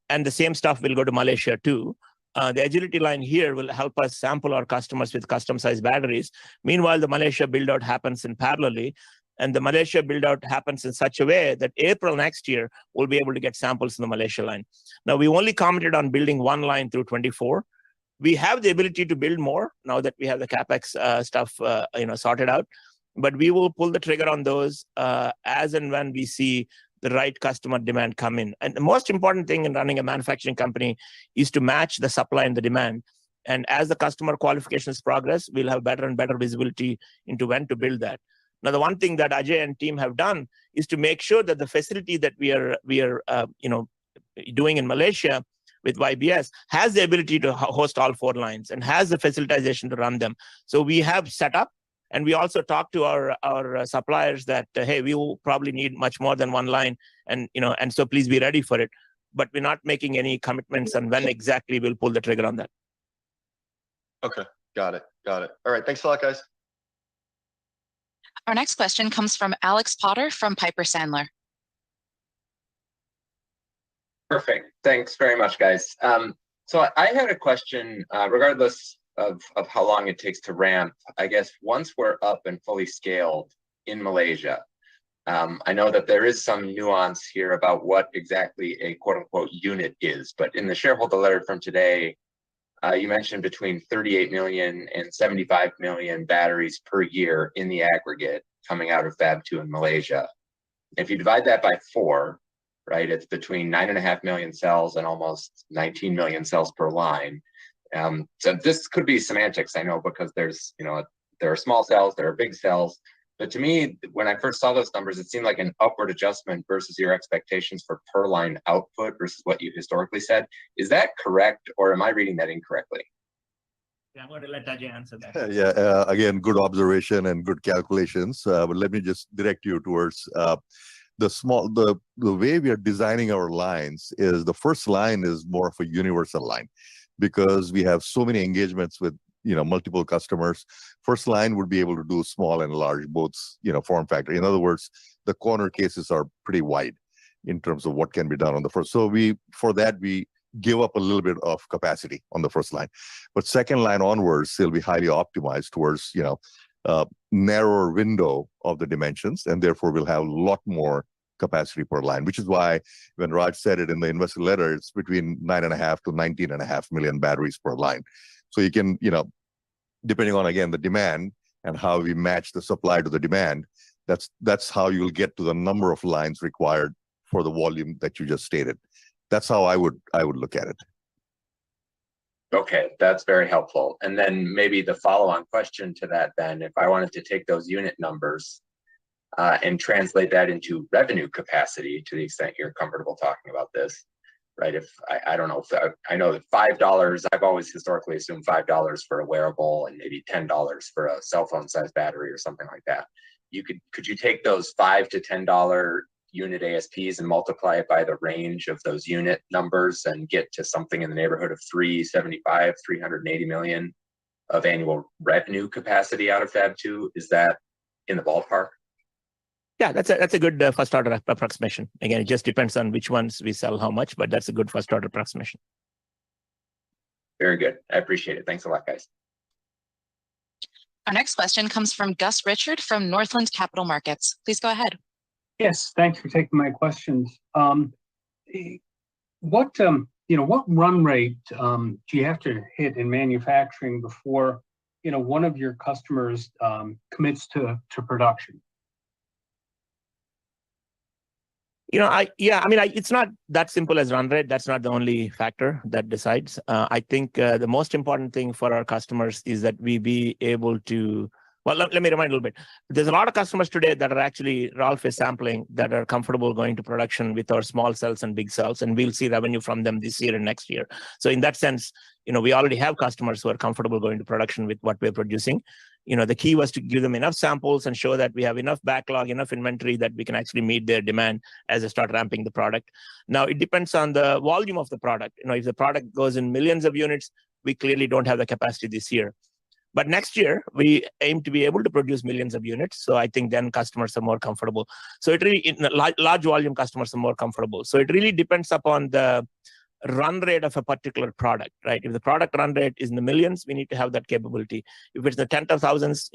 and the same stuff will go to Malaysia too. The agility line here will help us sample our customers with custom sized batteries. Meanwhile, the Malaysia build out happens in parallelly. And the Malaysia build out happens in such a way that April next year, we'll be able to get samples in the Malaysia line. Now, we only commented on building 1 line through 24. We have the ability to build more now that we have the CapEx stuff sorted out. But we will pull the trigger on those as and when we see the right customer demand come in. And the most important thing in running a manufacturing company is to match the supply and the demand. And as the customer qualifications progress, we'll have better and better visibility into when to build that. Now, the one thing that Ajay and team have done is to make sure that the facility that we are doing in Malaysia with YBS has the ability to host all 4 lines and has the facilitization to run them. So we have set up, and we also talked to our suppliers that hey, we will probably need much more than 1 line, and so please be ready for it. But we're not making any commitments on when exactly we'll pull the trigger on that. Okay, got it. All right, thanks a lot, guys. Our next question comes from Alex Potter from Piper Sandler. Perfect. Thanks very much, guys. So I had a question, regardless of how long it takes to ramp. I guess once we're up and fully scaled in Malaysia, I know that there is some nuance here about what exactly a quote unquote unit is, but in the shareholder letter from today, you mentioned between 38 million and 75 million batteries per year in the aggregate coming out of Fab 2 in Malaysia. If you divide that by 4, right, it's between 9.5 million cells and almost 19 million cells per line. So this could be semantics, I know, because there's, there are small cells, there are big cells. But to me, when I first saw those numbers, it seemed like an upward adjustment versus your expectations for per line output versus what you historically said. Is that correct, or am I reading that incorrectly? Yeah, I'm going to let Ajay answer that. Yeah, again, good observation and good calculations. But let me just direct you towards the way we are designing our lines is the first line is more of a universal line, because we have so many engagements with multiple customers. First line would be able to do small and large, both form factor. In other words, the corner cases are pretty wide in terms of what can be done on the first. So for that we give up a little bit of capacity on the first line, but second line onwards it'll be highly optimized towards narrower window of the dimensions, and therefore we'll have a lot more capacity per line, which is why when Raj said it in the investor letter, it's between 9.5 to 19.5 million batteries per line. So you can, depending on, again, the demand and how we match the supply to the demand, that's how you'll get to the number of lines required for the volume that you just stated. That's how I would look at it. Okay, that's very helpful. And then maybe the follow-on question to that then, if I wanted to take those unit numbers and translate that into revenue capacity to the extent you're comfortable talking about this, right? If I don't know, if I know that $5, I've always historically assumed $5 for a wearable and maybe $10 for a cell phone size battery or something like that. Could you take those $5 to $10 unit ASPs and multiply it by the range of those unit numbers and get to something in the neighborhood of 375, 380 million of annual revenue capacity out of Fab 2? Is that in the ballpark? Yeah, that's a good first order approximation. Again, it just depends on which ones we sell how much, but that's a good first order approximation. Very good. I appreciate it. Thanks a lot, guys. Our next question comes from Gus Richard from Northland Capital Markets. Please go ahead. Yes, thanks for taking my questions. What run rate do you have to hit in manufacturing before one of your customers commits to production? It's not that simple as run rate. That's not the only factor that decides. I think the most important thing for our customers is that we be able to, let me remind a little bit. There's a lot of customers today that are actually, Ralph is sampling, that are comfortable going to production with our small cells and big cells, and we'll see revenue from them this year and next year. So in that sense, we already have customers who are comfortable going to production with what we're producing. The key was to give them enough samples and show that we have enough backlog, enough inventory that we can actually meet their demand as they start ramping the product. Now, it depends on the volume of the product. If the product goes in millions of units, we clearly don't have the capacity this year. But next year, we aim to be able to produce millions of units. So I think then customers are more comfortable. So it really, large volume customers are more comfortable. So it really depends upon the run rate of a particular product, right? If the product run rate is in the millions, we need to have that capability. If it's the tens of thousands,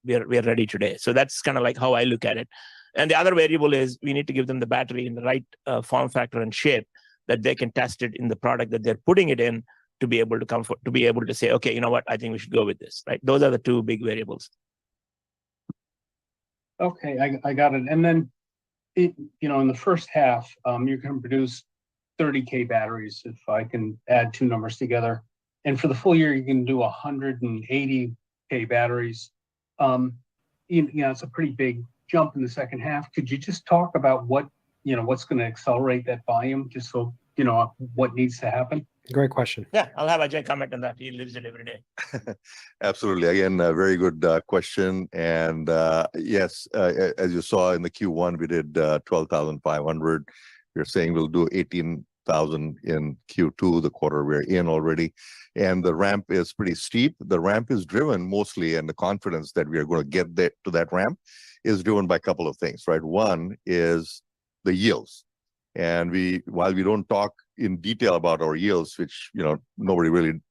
we are ready today. So that's kind of like how I look at it. And the other variable is we need to give them the battery in the right form factor and shape that they can test it in the product that they're putting it in to be able to say, okay, you know what, I think we should go with this, right? Those are the two big variables. Okay, I got it. And then, in the first half, you're going to produce 30K batteries, if I can add two numbers together. And for the full year, you can do 180K batteries. It's a pretty big jump in the second half. Could you just talk about what's going to accelerate that volume, just so what needs to happen? Great question. Yeah, I'll have Ajay comment on that. He lives it every day. Absolutely. Again, a very good question. And yes, as you saw in the Q1, we did 12,500. We're saying we'll do 18,000 in Q2, the quarter we're in already. And the ramp is pretty steep. The ramp is driven mostly, and the confidence that we are going to get there to that ramp is driven by a couple of things, right? One is the yields. And while we don't talk in detail about our yields, which, nobody really,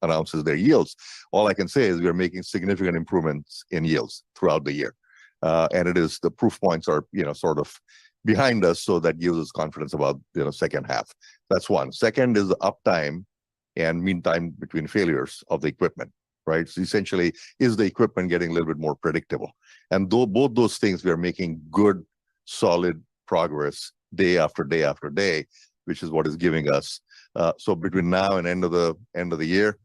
announces their yields, all I can say is we're making significant improvements in yields throughout the year. And it is, the proof points are, sort of behind us, so that gives us confidence about second half. That's one. Second is the uptime and mean time between failures of the equipment, right? So essentially, is the equipment getting a little bit more predictable? And both those things, we are making good, solid progress day after day after day, which is what is giving us. So between now and end of the year,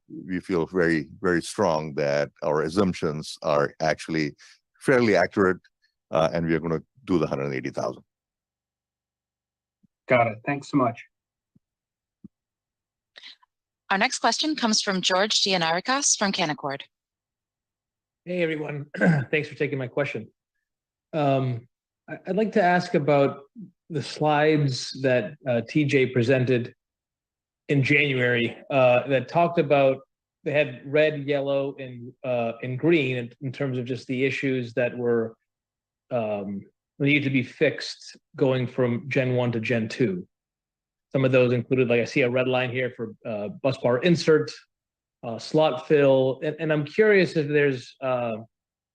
we feel very, very strong that our assumptions are actually fairly accurate, and we are going to do the 180,000. Got it. Thanks so much. Our next question comes from George Gianarikas from Canaccord. Hey, everyone. Thanks for taking my question. I'd like to ask about the slides that TJ presented in January that talked about, they had red, yellow, and green in terms of just the issues that were need to be fixed going from Gen 1 to Gen 2. Some of those included, like I see a red line here for bus bar insert, slot fill, and I'm curious if there's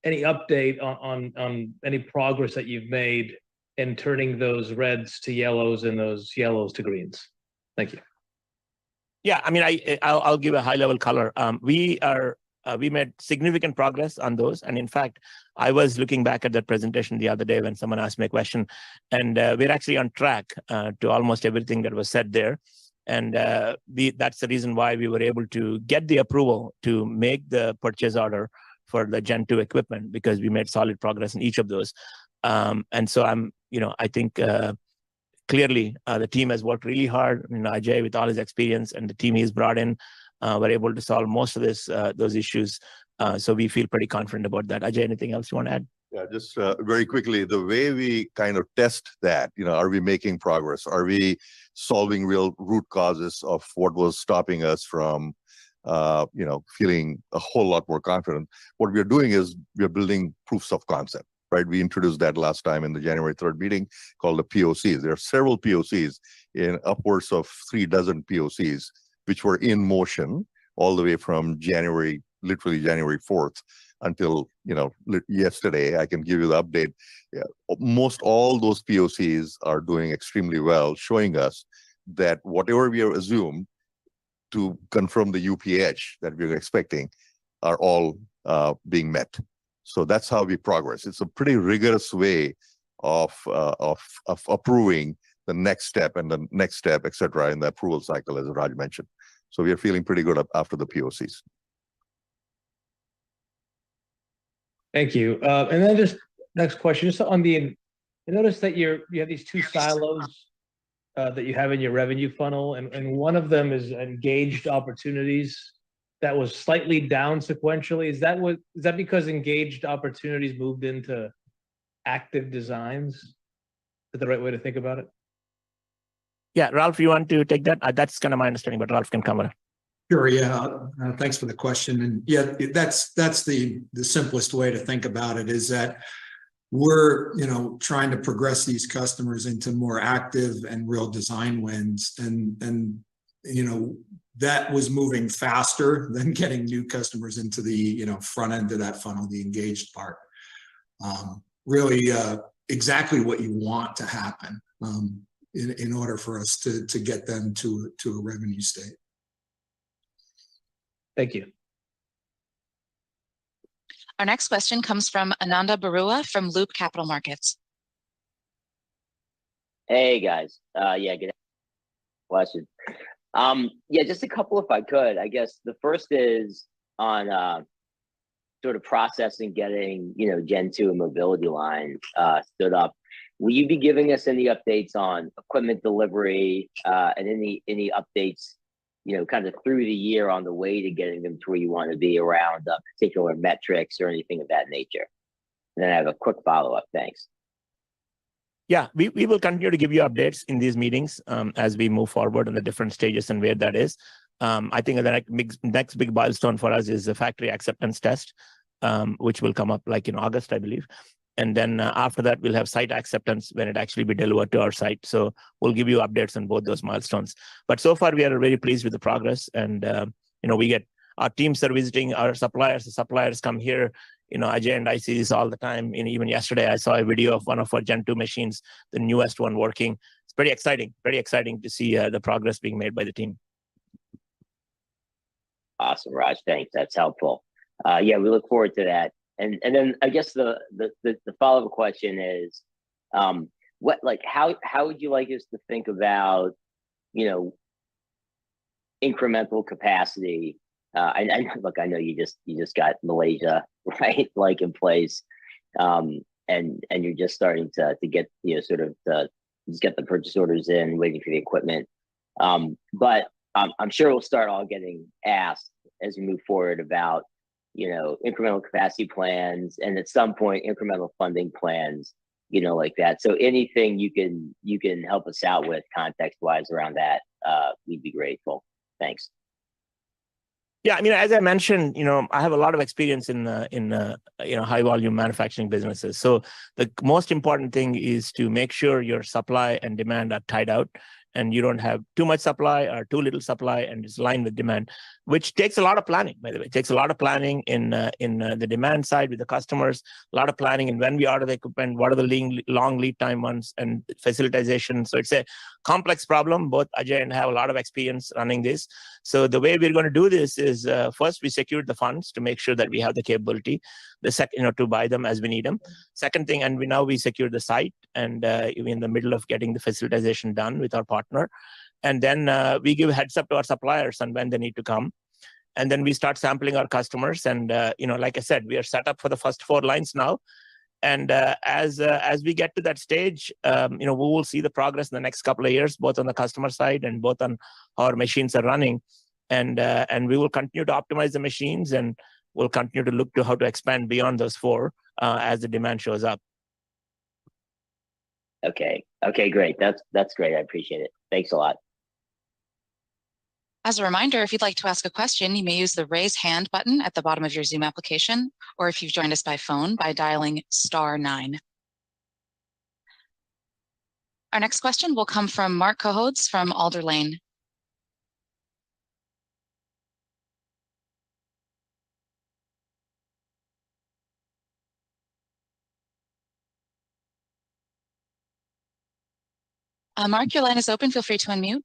any update on any progress that you've made in turning those reds to yellows and those yellows to greens. Thank you. Yeah, I'll give a high level color. We made significant progress on those. And in fact, I was looking back at that presentation the other day when someone asked me a question, and we're actually on track to almost everything that was said there. And that's the reason why we were able to get the approval to make the purchase order for the Gen 2 equipment, because we made solid progress in each of those. And so I think clearly the team has worked really hard. Ajay, with all his experience and the team he's brought in, were able to solve most of those issues. So we feel pretty confident about that. Ajay, anything else you want to add? Yeah, just very quickly, the way we kind of test that, are we making progress? Are we solving real root causes of what was stopping us from, feeling a whole lot more confident? What we're doing is we're building proofs of concept, right? We introduced that last time in the January 3rd meeting called the POCs. There are several POCs in upwards of 36 POCs, which were in motion all the way from literally January 4th until yesterday. I can give you the update. Yeah, most all those POCs are doing extremely well, showing us that whatever we have assumed to confirm the UPH that we're expecting are all being met. So that's how we progress. It's a pretty rigorous way of approving the next step and the next step, et cetera, in the approval cycle, as Raj mentioned. So we are feeling pretty good after the POCs. Thank you. And then just next question, just on I noticed that you have these two silos that you have in your revenue funnel, and one of them is engaged opportunities that was slightly down sequentially. Is that because engaged opportunities moved into active designs? Is that the right way to think about it? Yeah, Ralph, you want to take that? That's kind of my understanding, but Ralph can comment. Sure. Yeah. Thanks for the question. And yeah, that's the simplest way to think about it, is that we're trying to progress these customers into more active and real design wins, and that was moving faster than getting new customers into the front end of that funnel, the engaged part. Really, exactly what you want to happen in order for us to get them to a revenue state. Thank you. Our next question comes from Ananda Barua from Loop Capital Markets. Hey guys, yeah, good question. Yeah, just a couple if I could. I guess the first is on sort of processing, getting Gen 2 and mobility line stood up. Will you be giving us any updates on equipment delivery and any updates kind of through the year on the way to getting them to where you want to be around particular metrics or anything of that nature? And then I have a quick follow-up. Thanks. Yeah, we will continue to give you updates in these meetings as we move forward on the different stages and where that is. I think the next big milestone for us is the factory acceptance test, which will come up like in August, I believe. And then after that, we'll have site acceptance when it actually be delivered to our site. So we'll give you updates on both those milestones. But so far, we are very pleased with the progress. And, we get our teams are visiting our suppliers. The suppliers come here. Ajay and I see this all the time. Even yesterday, I saw a video of one of our Gen 2 machines, the newest one working. It's pretty exciting to see the progress being made by the team. Awesome, Raj. Thanks. That's helpful. Yeah, we look forward to that. And then I guess the follow-up question is, how would you like us to think about, incremental capacity? I know you just got Malaysia, right, in place, and you're just starting to get just get the purchase orders in, waiting for the equipment. But I'm sure we'll start all getting asked as we move forward about incremental capacity plans, and at some point incremental funding plans, like that. So anything you can help us out with context wise around that, we'd be grateful. Thanks. Yeah, as I mentioned, I have a lot of experience in high volume manufacturing businesses. So the most important thing is to make sure your supply and demand are tied out, and you don't have too much supply or too little supply, and it's aligned with demand, which takes a lot of planning, by the way. It takes a lot of planning in the demand side with the customers, a lot of planning in when we order the equipment, what are the long lead time ones, and facilitization. So it's a complex problem. Both Ajay and I have a lot of experience running this. So the way we're going to do this is first, we secured the funds to make sure that we have the capability. The second, to buy them as we need them. Second thing, and we secured the site, and we're in the middle of getting the facilitization done with our partner. And then we give heads up to our suppliers on when they need to come. And then we start sampling our customers. And, like I said, we are set up for the first 4 lines now. And as we get to that stage, we will see the progress in the next couple of years, both on the customer side and both on how our machines are running. And we will continue to optimize the machines, and we'll continue to look to how to expand beyond those 4 as the demand shows up. Okay, great. That's great. I appreciate it. Thanks a lot. As a reminder, if you'd like to ask a question, you may use the raise hand button at the bottom of your Zoom application, or if you've joined us by phone, by dialing *9. Our next question will come from Mark Cohodes from Alder Lane. Mark, your line is open. Feel free to unmute.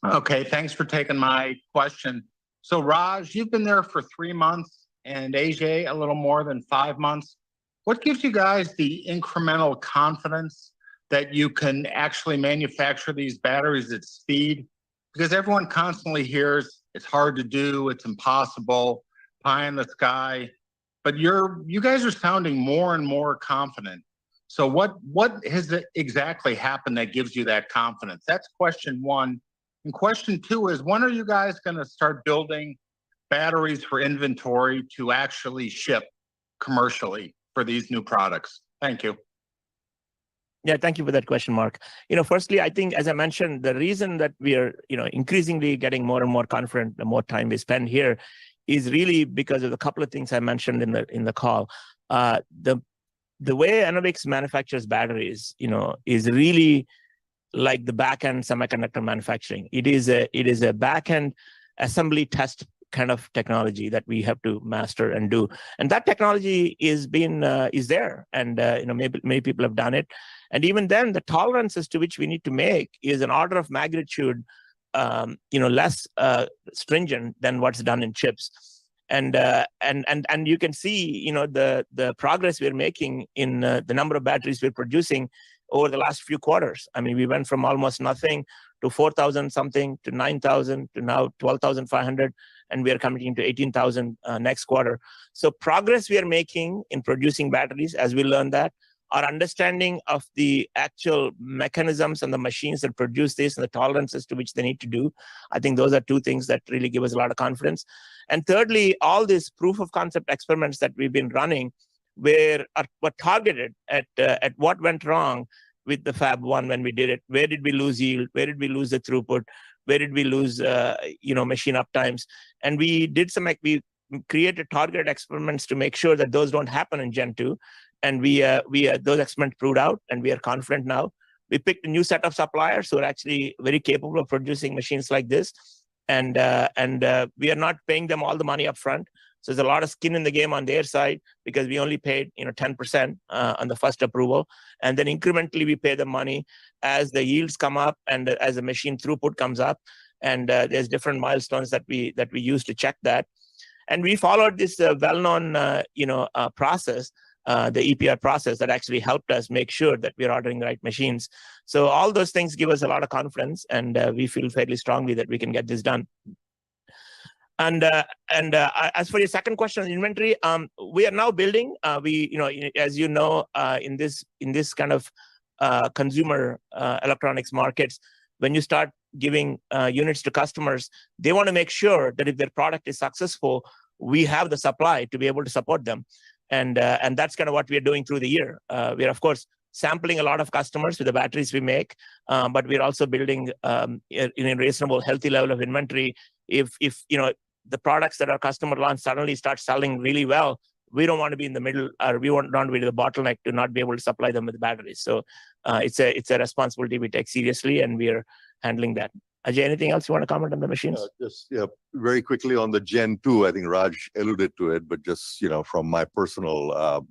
Okay, thanks for taking my question. So Raj, you've been there for 3 months and AJ a little more than 5 months. What gives you guys the incremental confidence that you can actually manufacture these batteries at speed? Because everyone constantly hears it's hard to do, it's impossible, pie in the sky, but you guys are sounding more and more confident. So what has exactly happened that gives you that confidence? That's question one. And question two is, when are you guys going to start building batteries for inventory to actually ship commercially for these new products? Thank you. Yeah, thank you for that question, Mark. Firstly, I think, as I mentioned, the reason that we are, increasingly getting more and more confident the more time we spend here is really because of a couple of things I mentioned in the call. The way Enovix manufactures batteries, is really like the back-end semiconductor manufacturing. It is a back-end assembly test kind of technology that we have to master and do. And that technology is there, and many people have done it. And even then, the tolerances to which we need to make is an order of magnitude, less stringent than what's done in chips. And you can see, the progress we're making in the number of batteries we're producing over the last few quarters. I mean, we went from almost nothing to 4,000 something to 9,000 to now 12,500, and we are committing to 18,000 next quarter. So progress we are making in producing batteries as we learn that. Our understanding of the actual mechanisms and the machines that produce this and the tolerances to which they need to do, I think those are two things that really give us a lot of confidence. And thirdly, all these proof of concept experiments that we've been running were targeted at what went wrong with the Fab 1 when we did it. Where did we lose yield? Where did we lose the throughput? Where did we lose machine uptimes? And we created targeted experiments to make sure that those don't happen in Gen 2. And those experiments proved out, and we are confident now. We picked a new set of suppliers who are actually very capable of producing machines like this, and we are not paying them all the money up front. So there's a lot of skin in the game on their side because we only paid 10% on the first approval, and then incrementally we pay them money as the yields come up and as the machine throughput comes up, and there's different milestones that we use to check that. And we followed this well-known process. The EPR process that actually helped us make sure that we're ordering the right machines. So all those things give us a lot of confidence, and we feel fairly strongly that we can get this done. And as for your second question on inventory, we are now building. As you know, in this kind of consumer electronics markets, when you start giving units to customers, they want to make sure that if their product is successful, we have the supply to be able to support them. And that's kind of what we are doing through the year. We are, of course, sampling a lot of customers with the batteries we make, but we're also building in a reasonable, healthy level of inventory. If the products that our customer launch suddenly start selling really well, we don't want to be in the middle, or we want not to be the bottleneck to not be able to supply them with batteries. So it's a responsibility we take seriously, and we are handling that. Ajay, anything else you want to comment on the machines? Just very quickly on the Gen 2, I think Raj alluded to it, but just from my personal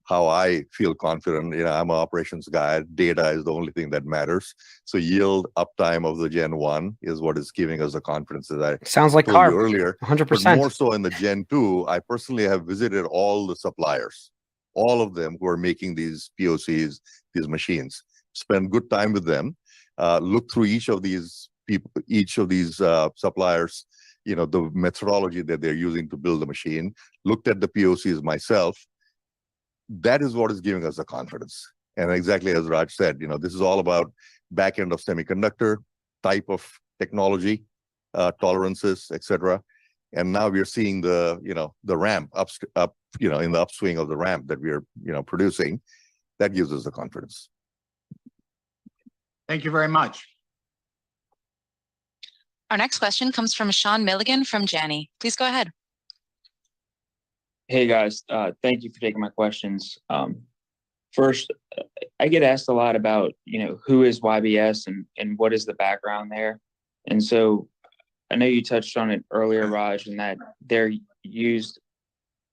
how I feel confident, I'm an operations guy. Data is the only thing that matters. So yield uptime of the Gen 1 is what is giving us the confidence that I sounds like told car you earlier. 100%. But more so in the Gen 2, I personally have visited all the suppliers, all of them who are making these POCs, these machines. Spend good time with them. Look through each of these people, each of these suppliers, the methodology that they're using to build the machine. Looked at the POCs myself. That is what is giving us the confidence. And exactly as Raj said, this is all about back end of semiconductor type of technology, tolerances, etc. And now we're seeing the ramp up in the upswing of the ramp that we are, producing, that gives us the confidence. Thank you very much. Our next question comes from Sean Milligan from Janney. Please go ahead. Hey guys, thank you for taking my questions. First, I get asked a lot about, who is YBS and what is the background there. And so I know you touched on it earlier, Raj, and that they're used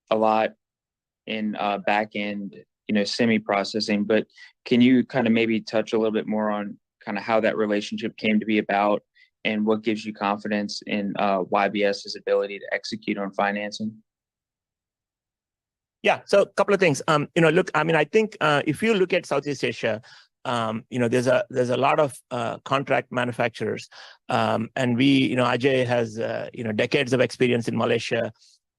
a lot in back end, semi-processing, but can you kind of maybe touch a little bit more on kind of how that relationship came to be about and what gives you confidence in YBS's ability to execute on financing? Yeah, so a couple of things. Look, I think if you look at Southeast Asia, there's a lot of contract manufacturers, and we, Ajay has decades of experience in Malaysia,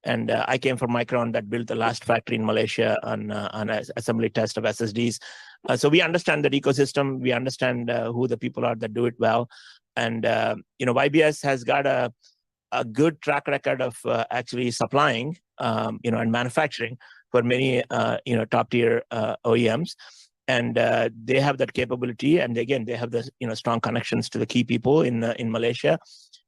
and I came from Micron that built the last factory in Malaysia on assembly test of SSDs. So we understand that ecosystem. We understand who the people are that do it well, and YBS has got a good track record of actually supplying, and manufacturing for many, top tier OEMs. And they have that capability, and again, they have the strong connections to the key people in Malaysia.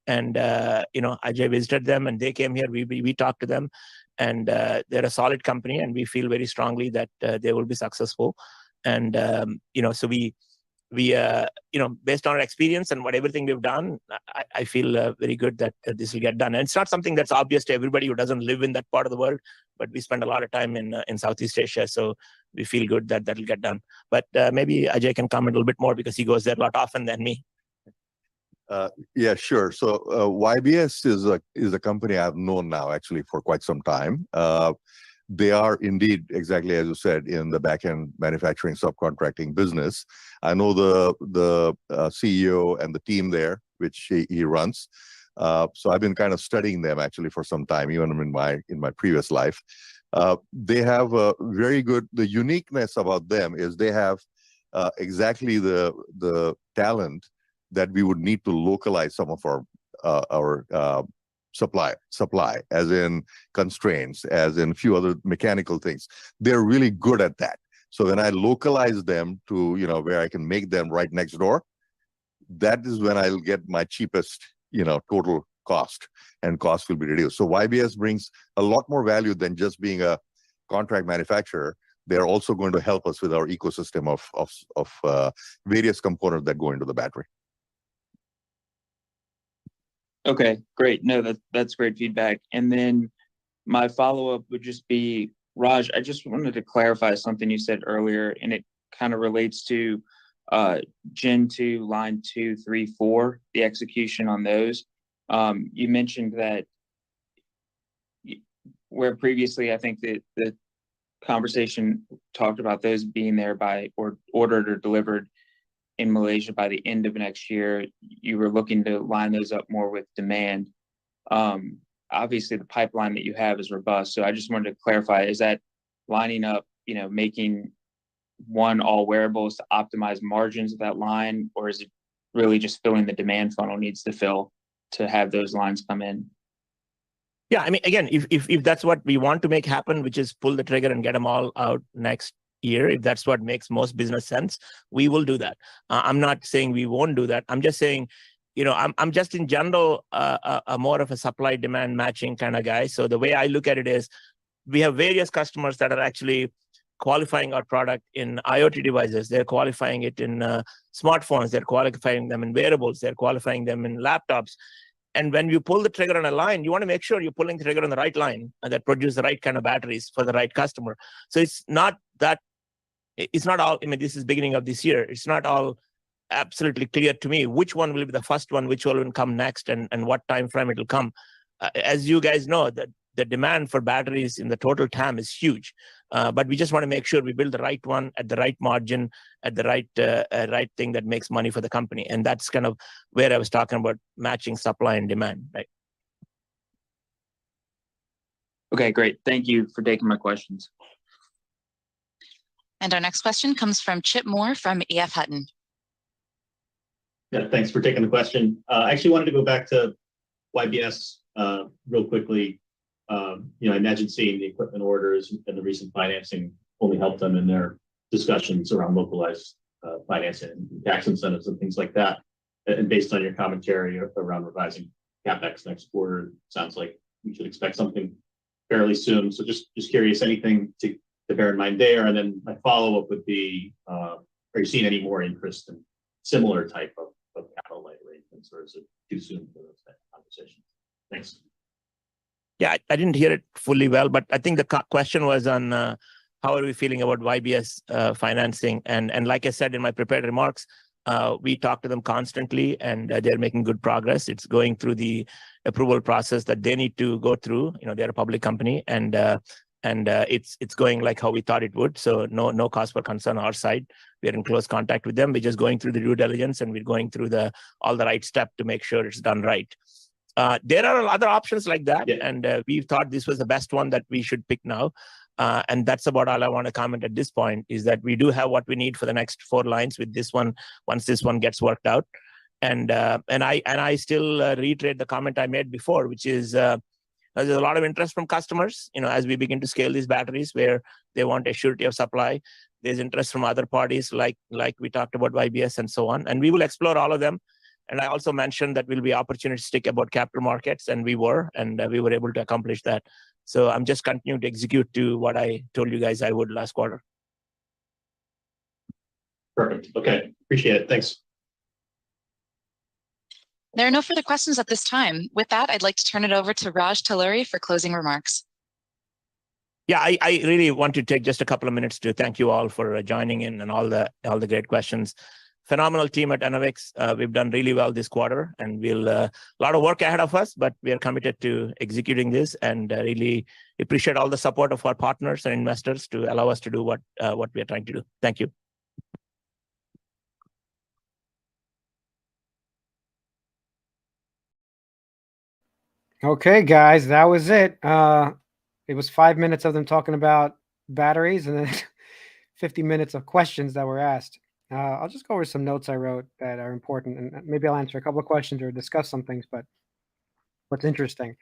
And Ajay visited them, and they came here. We talked to them, and they're a solid company, and we feel very strongly that they will be successful. And so we based on our experience and everything we've done, I feel very good that this will get done. And it's not something that's obvious to everybody who doesn't live in that part of the world, but we spend a lot of time in Southeast Asia, so we feel good that that'll get done. But maybe Ajay can comment a little bit more because he goes there a lot often than me. Yeah, sure. So YBS is a company I've known now actually for quite some time. They are indeed, exactly as you said, in the back-end manufacturing subcontracting business. I know the CEO and the team there, which he runs. So I've been kind of studying them actually for some time, even in my previous life. They have a very good. The uniqueness about them is they have exactly the talent that we would need to localize some of our supply, as in constraints, as in a few other mechanical things. They're really good at that. So when I localize them to, where I can make them right next door, that is when I'll get my cheapest, total cost, and cost will be reduced. So YBS brings a lot more value than just being a contract manufacturer. They're also going to help us with our ecosystem of various components that go into the battery. Okay, great. No, that's great feedback. And then my follow-up would just be, Raj, I just wanted to clarify something you said earlier, and it kind of relates to Gen 2, line 2, 3, 4, the execution on those. You mentioned that where previously I think that the conversation talked about those being there by or ordered or delivered in Malaysia by the end of next year, you were looking to line those up more with demand. Obviously, the pipeline that you have is robust. So I just wanted to clarify, is that lining up, making one all wearables to optimize margins of that line, or is it really just filling the demand funnel needs to fill to have those lines come in? Yeah, I mean, again, if that's what we want to make happen, which is pull the trigger and get them all out next year, if that's what makes most business sense, we will do that. I'm not saying we won't do that. I'm just saying, I'm just in general a more of a supply demand matching kind of guy. So the way I look at it is, we have various customers that are actually qualifying our product in IoT devices. They're qualifying it in smartphones. They're qualifying them in wearables. They're qualifying them in laptops. And when you pull the trigger on a line, you want to make sure you're pulling the trigger on the right line and that produce the right kind of batteries for the right customer. So it's not all, this is beginning of this year. It's not all absolutely clear to me which one will be the first one, which one will come next, and what time frame it will come. As you guys know, the demand for batteries in the total TAM is huge. But we just want to make sure we build the right one at the right margin, at the right thing that makes money for the company. And that's kind of where I was talking about matching supply and demand, right? Okay, great. Thank you for taking my questions. And our next question comes from Chip Moore from EF Hutton. Yeah, thanks for taking the question. I actually wanted to go back to YBS real quickly. I imagine seeing the equipment orders and the recent financing only helped them in their discussions around localized financing and tax incentives and things like that. And based on your commentary around revising CapEx next quarter, sounds like we should expect something fairly soon. So just curious, anything to bear in mind there? And then my follow-up would be, are you seeing any more interest in similar type of capital light arrangements, or is it too soon for those type of conversations? Thanks. Yeah, I didn't hear it fully well, but I think the question was on how are we feeling about YBS financing? And like I said in my prepared remarks, we talk to them constantly, and they're making good progress. It's going through the approval process that they need to go through. They're a public company, and it's going like how we thought it would. So no cause for concern on our side. We're in close contact with them. We're just going through the due diligence, and we're going through all the right steps to make sure it's done right. There are other options like that, and we thought this was the best one that we should pick now. And that's about all I want to comment at this point, is that we do have what we need for the next 4 lines with this one, once this one gets worked out. And I still reiterate the comment I made before, which is there's a lot of interest from customers, as we begin to scale these batteries, where they want a surety of supply. There's interest from other parties, like we talked about YBS and so on. And we will explore all of them. And I also mentioned that we'll be opportunistic about capital markets, and we were able to accomplish that. So I'm just continuing to execute to what I told you guys I would last quarter. Perfect. Okay. Appreciate it. Thanks. There are no further questions at this time. With that, I'd like to turn it over to Raj Talluri for closing remarks. Yeah, I really want to take just a couple of minutes to thank you all for joining in and all the great questions. Phenomenal team at Enovix. We've done really well this quarter, and we'll a lot of work ahead of us, but we are committed to executing this, and really appreciate all the support of our partners and investors to allow us to do what we are trying to do. Thank you. Okay, guys, that was it. It was 5 minutes of them talking about batteries, and then 50 minutes of questions that were asked. I'll just go over some notes I wrote that are important, and maybe I'll answer a couple of questions or discuss some things. But what's interesting,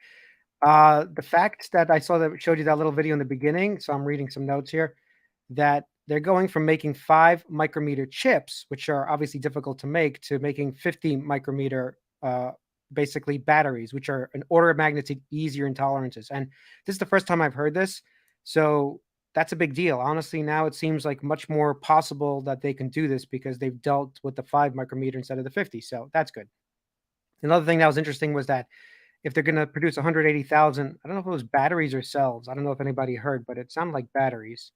the fact that I showed you that little video in the beginning. So I'm reading some notes here, that they're going from making 5 micrometer chips, which are obviously difficult to make, to making 50 micrometer basically batteries, which are an order of magnitude easier in tolerances. And this is the first time I've heard this. So that's a big deal. Honestly, now it seems like much more possible that they can do this because they've dealt with the 5 micrometer instead of the 50. So that's good. Another thing that was interesting was that if they're going to produce 180,000, I don't know if it was batteries or cells. I don't know if anybody heard, but it sounded like batteries.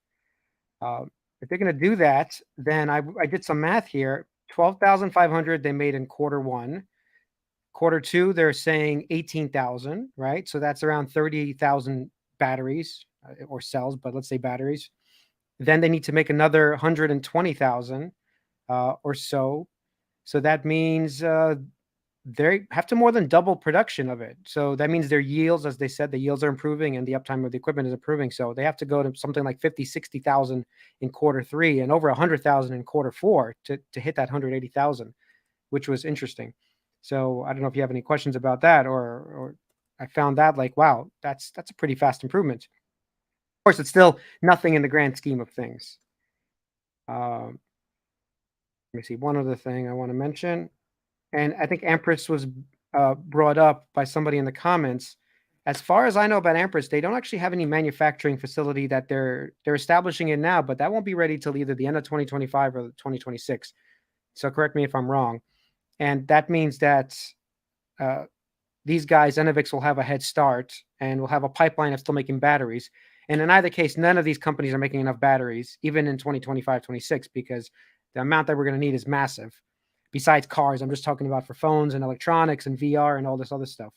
If they're going to do that, then I did some math here. 12,500 they made in Q1. Q2, they're saying 18,000, right? So that's around 30,000 batteries or cells, but let's say batteries. Then they need to make another 120,000 or so. So that means they have to more than double production of it. So that means their yields, as they said, the yields are improving and the uptime of the equipment is improving. So they have to go to something like 50, 60,000 in Q3 and over 100,000 in Q4 to hit that 180,000, which was interesting. So I don't know if you have any questions about that, or I found that like, wow, that's a pretty fast improvement. Of course, it's still nothing in the grand scheme of things. Let me see, one other thing I want to mention. And I think Ampress was brought up by somebody in the comments. As far as I know about Ampress, they don't actually have any manufacturing facility that they're establishing it now, but that won't be ready till either the end of 2025 or 2026. So correct me if I'm wrong. And that means that these guys, Enovix, will have a head start and will have a pipeline of still making batteries. And in either case, none of these companies are making enough batteries, even in 2025, 26, because the amount that we're going to need is massive. Besides cars, I'm just talking about for phones and electronics and VR and all this other stuff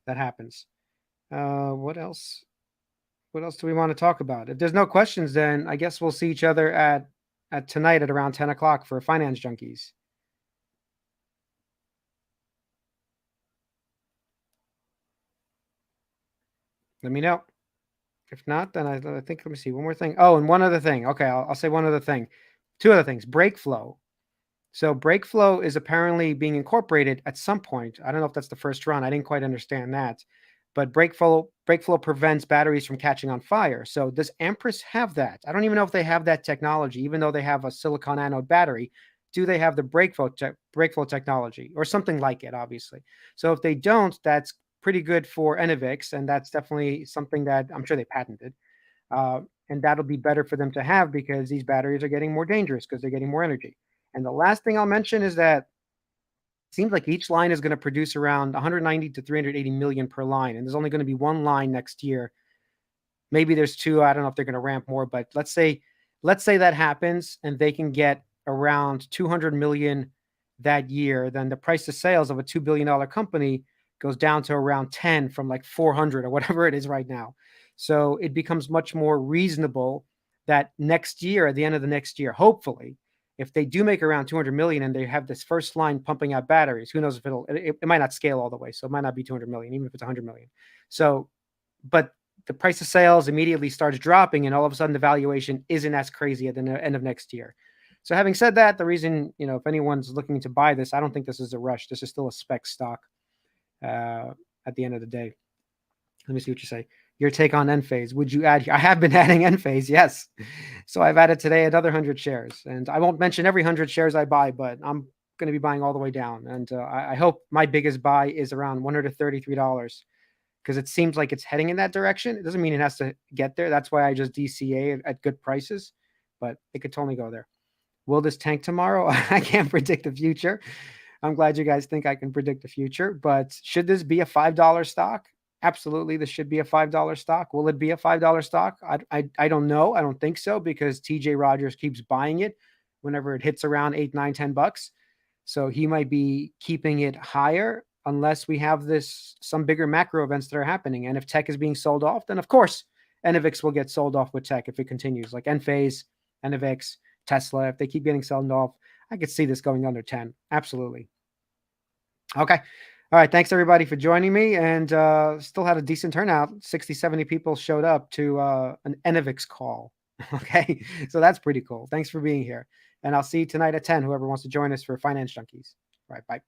that happens. What else? What else do we want to talk about? If there's no questions, then I guess we'll see each other at tonight at around 10 o'clock for Finance Junkies. Let me know. If not, then I think, let me see, one more thing. Oh, and one other thing. Okay, I'll say one other thing. 2 other things. BrakeFlow. So BrakeFlow is apparently being incorporated at some point. I don't know if that's the first run. I didn't quite understand that. but brake flow prevents batteries from catching on fire. So does Ampress have that? I don't even know if they have that technology, even though they have a silicon anode battery. Do they have the brake flow technology or something like it, obviously? So if they don't, that's pretty good for Enovix, and that's definitely something that I'm sure they patented. And that'll be better for them to have because these batteries are getting more dangerous because they're getting more energy. And the last thing I'll mention is that it seems like each line is going to produce around 190 to 380 million per line, and there's only going to be one line next year. Maybe there's two. I don't know if they're going to ramp more, but let's say that happens and they can get around 200 million that year. Then the price of sales of a $2 billion company goes down to around 10 from like 400 or whatever it is right now. So it becomes much more reasonable that next year, at the end of the next year, hopefully, if they do make around 200 million and they have this first line pumping out batteries, who knows if it might not scale all the way. So it might not be 200 million, even if it's 100 million. So, but the price of sales immediately starts dropping and all of a sudden the valuation isn't as crazy at the end of next year. So having said that, the reason, if anyone's looking to buy this, I don't think this is a rush. This is still a spec stock at the end of the day. Let me see what you say. Your take on Enphase. Would you add? I have been adding Enphase, yes. So I've added today another 100 shares. And I won't mention every 100 shares I buy, but I'm going to be buying all the way down. And I hope my biggest buy is around $133 because it seems like it's heading in that direction. It doesn't mean it has to get there. That's why I just DCA at good prices, but it could totally go there. Will this tank tomorrow? I can't predict the future. I'm glad you guys think I can predict the future, but should this be a $5 stock? Absolutely, this should be a $5 stock. Will it be a $5 stock? I don't know. I don't think so because TJ Rogers keeps buying it whenever it hits around $8, $9, $10. So he might be keeping it higher unless we have some bigger macro events that are happening. And if tech is being sold off, then of course Enovix will get sold off with tech if it continues. Like Enphase, Enovix, Tesla, if they keep getting sold off, I could see this going under 10. Absolutely. Okay. All right. Thanks everybody for joining me, and still had a decent turnout. 60, 70 people showed up to an Enovix call. Okay. So that's pretty cool. Thanks for being here. And I'll see you tonight at 10, whoever wants to join us for Finance Junkies. All right. Bye.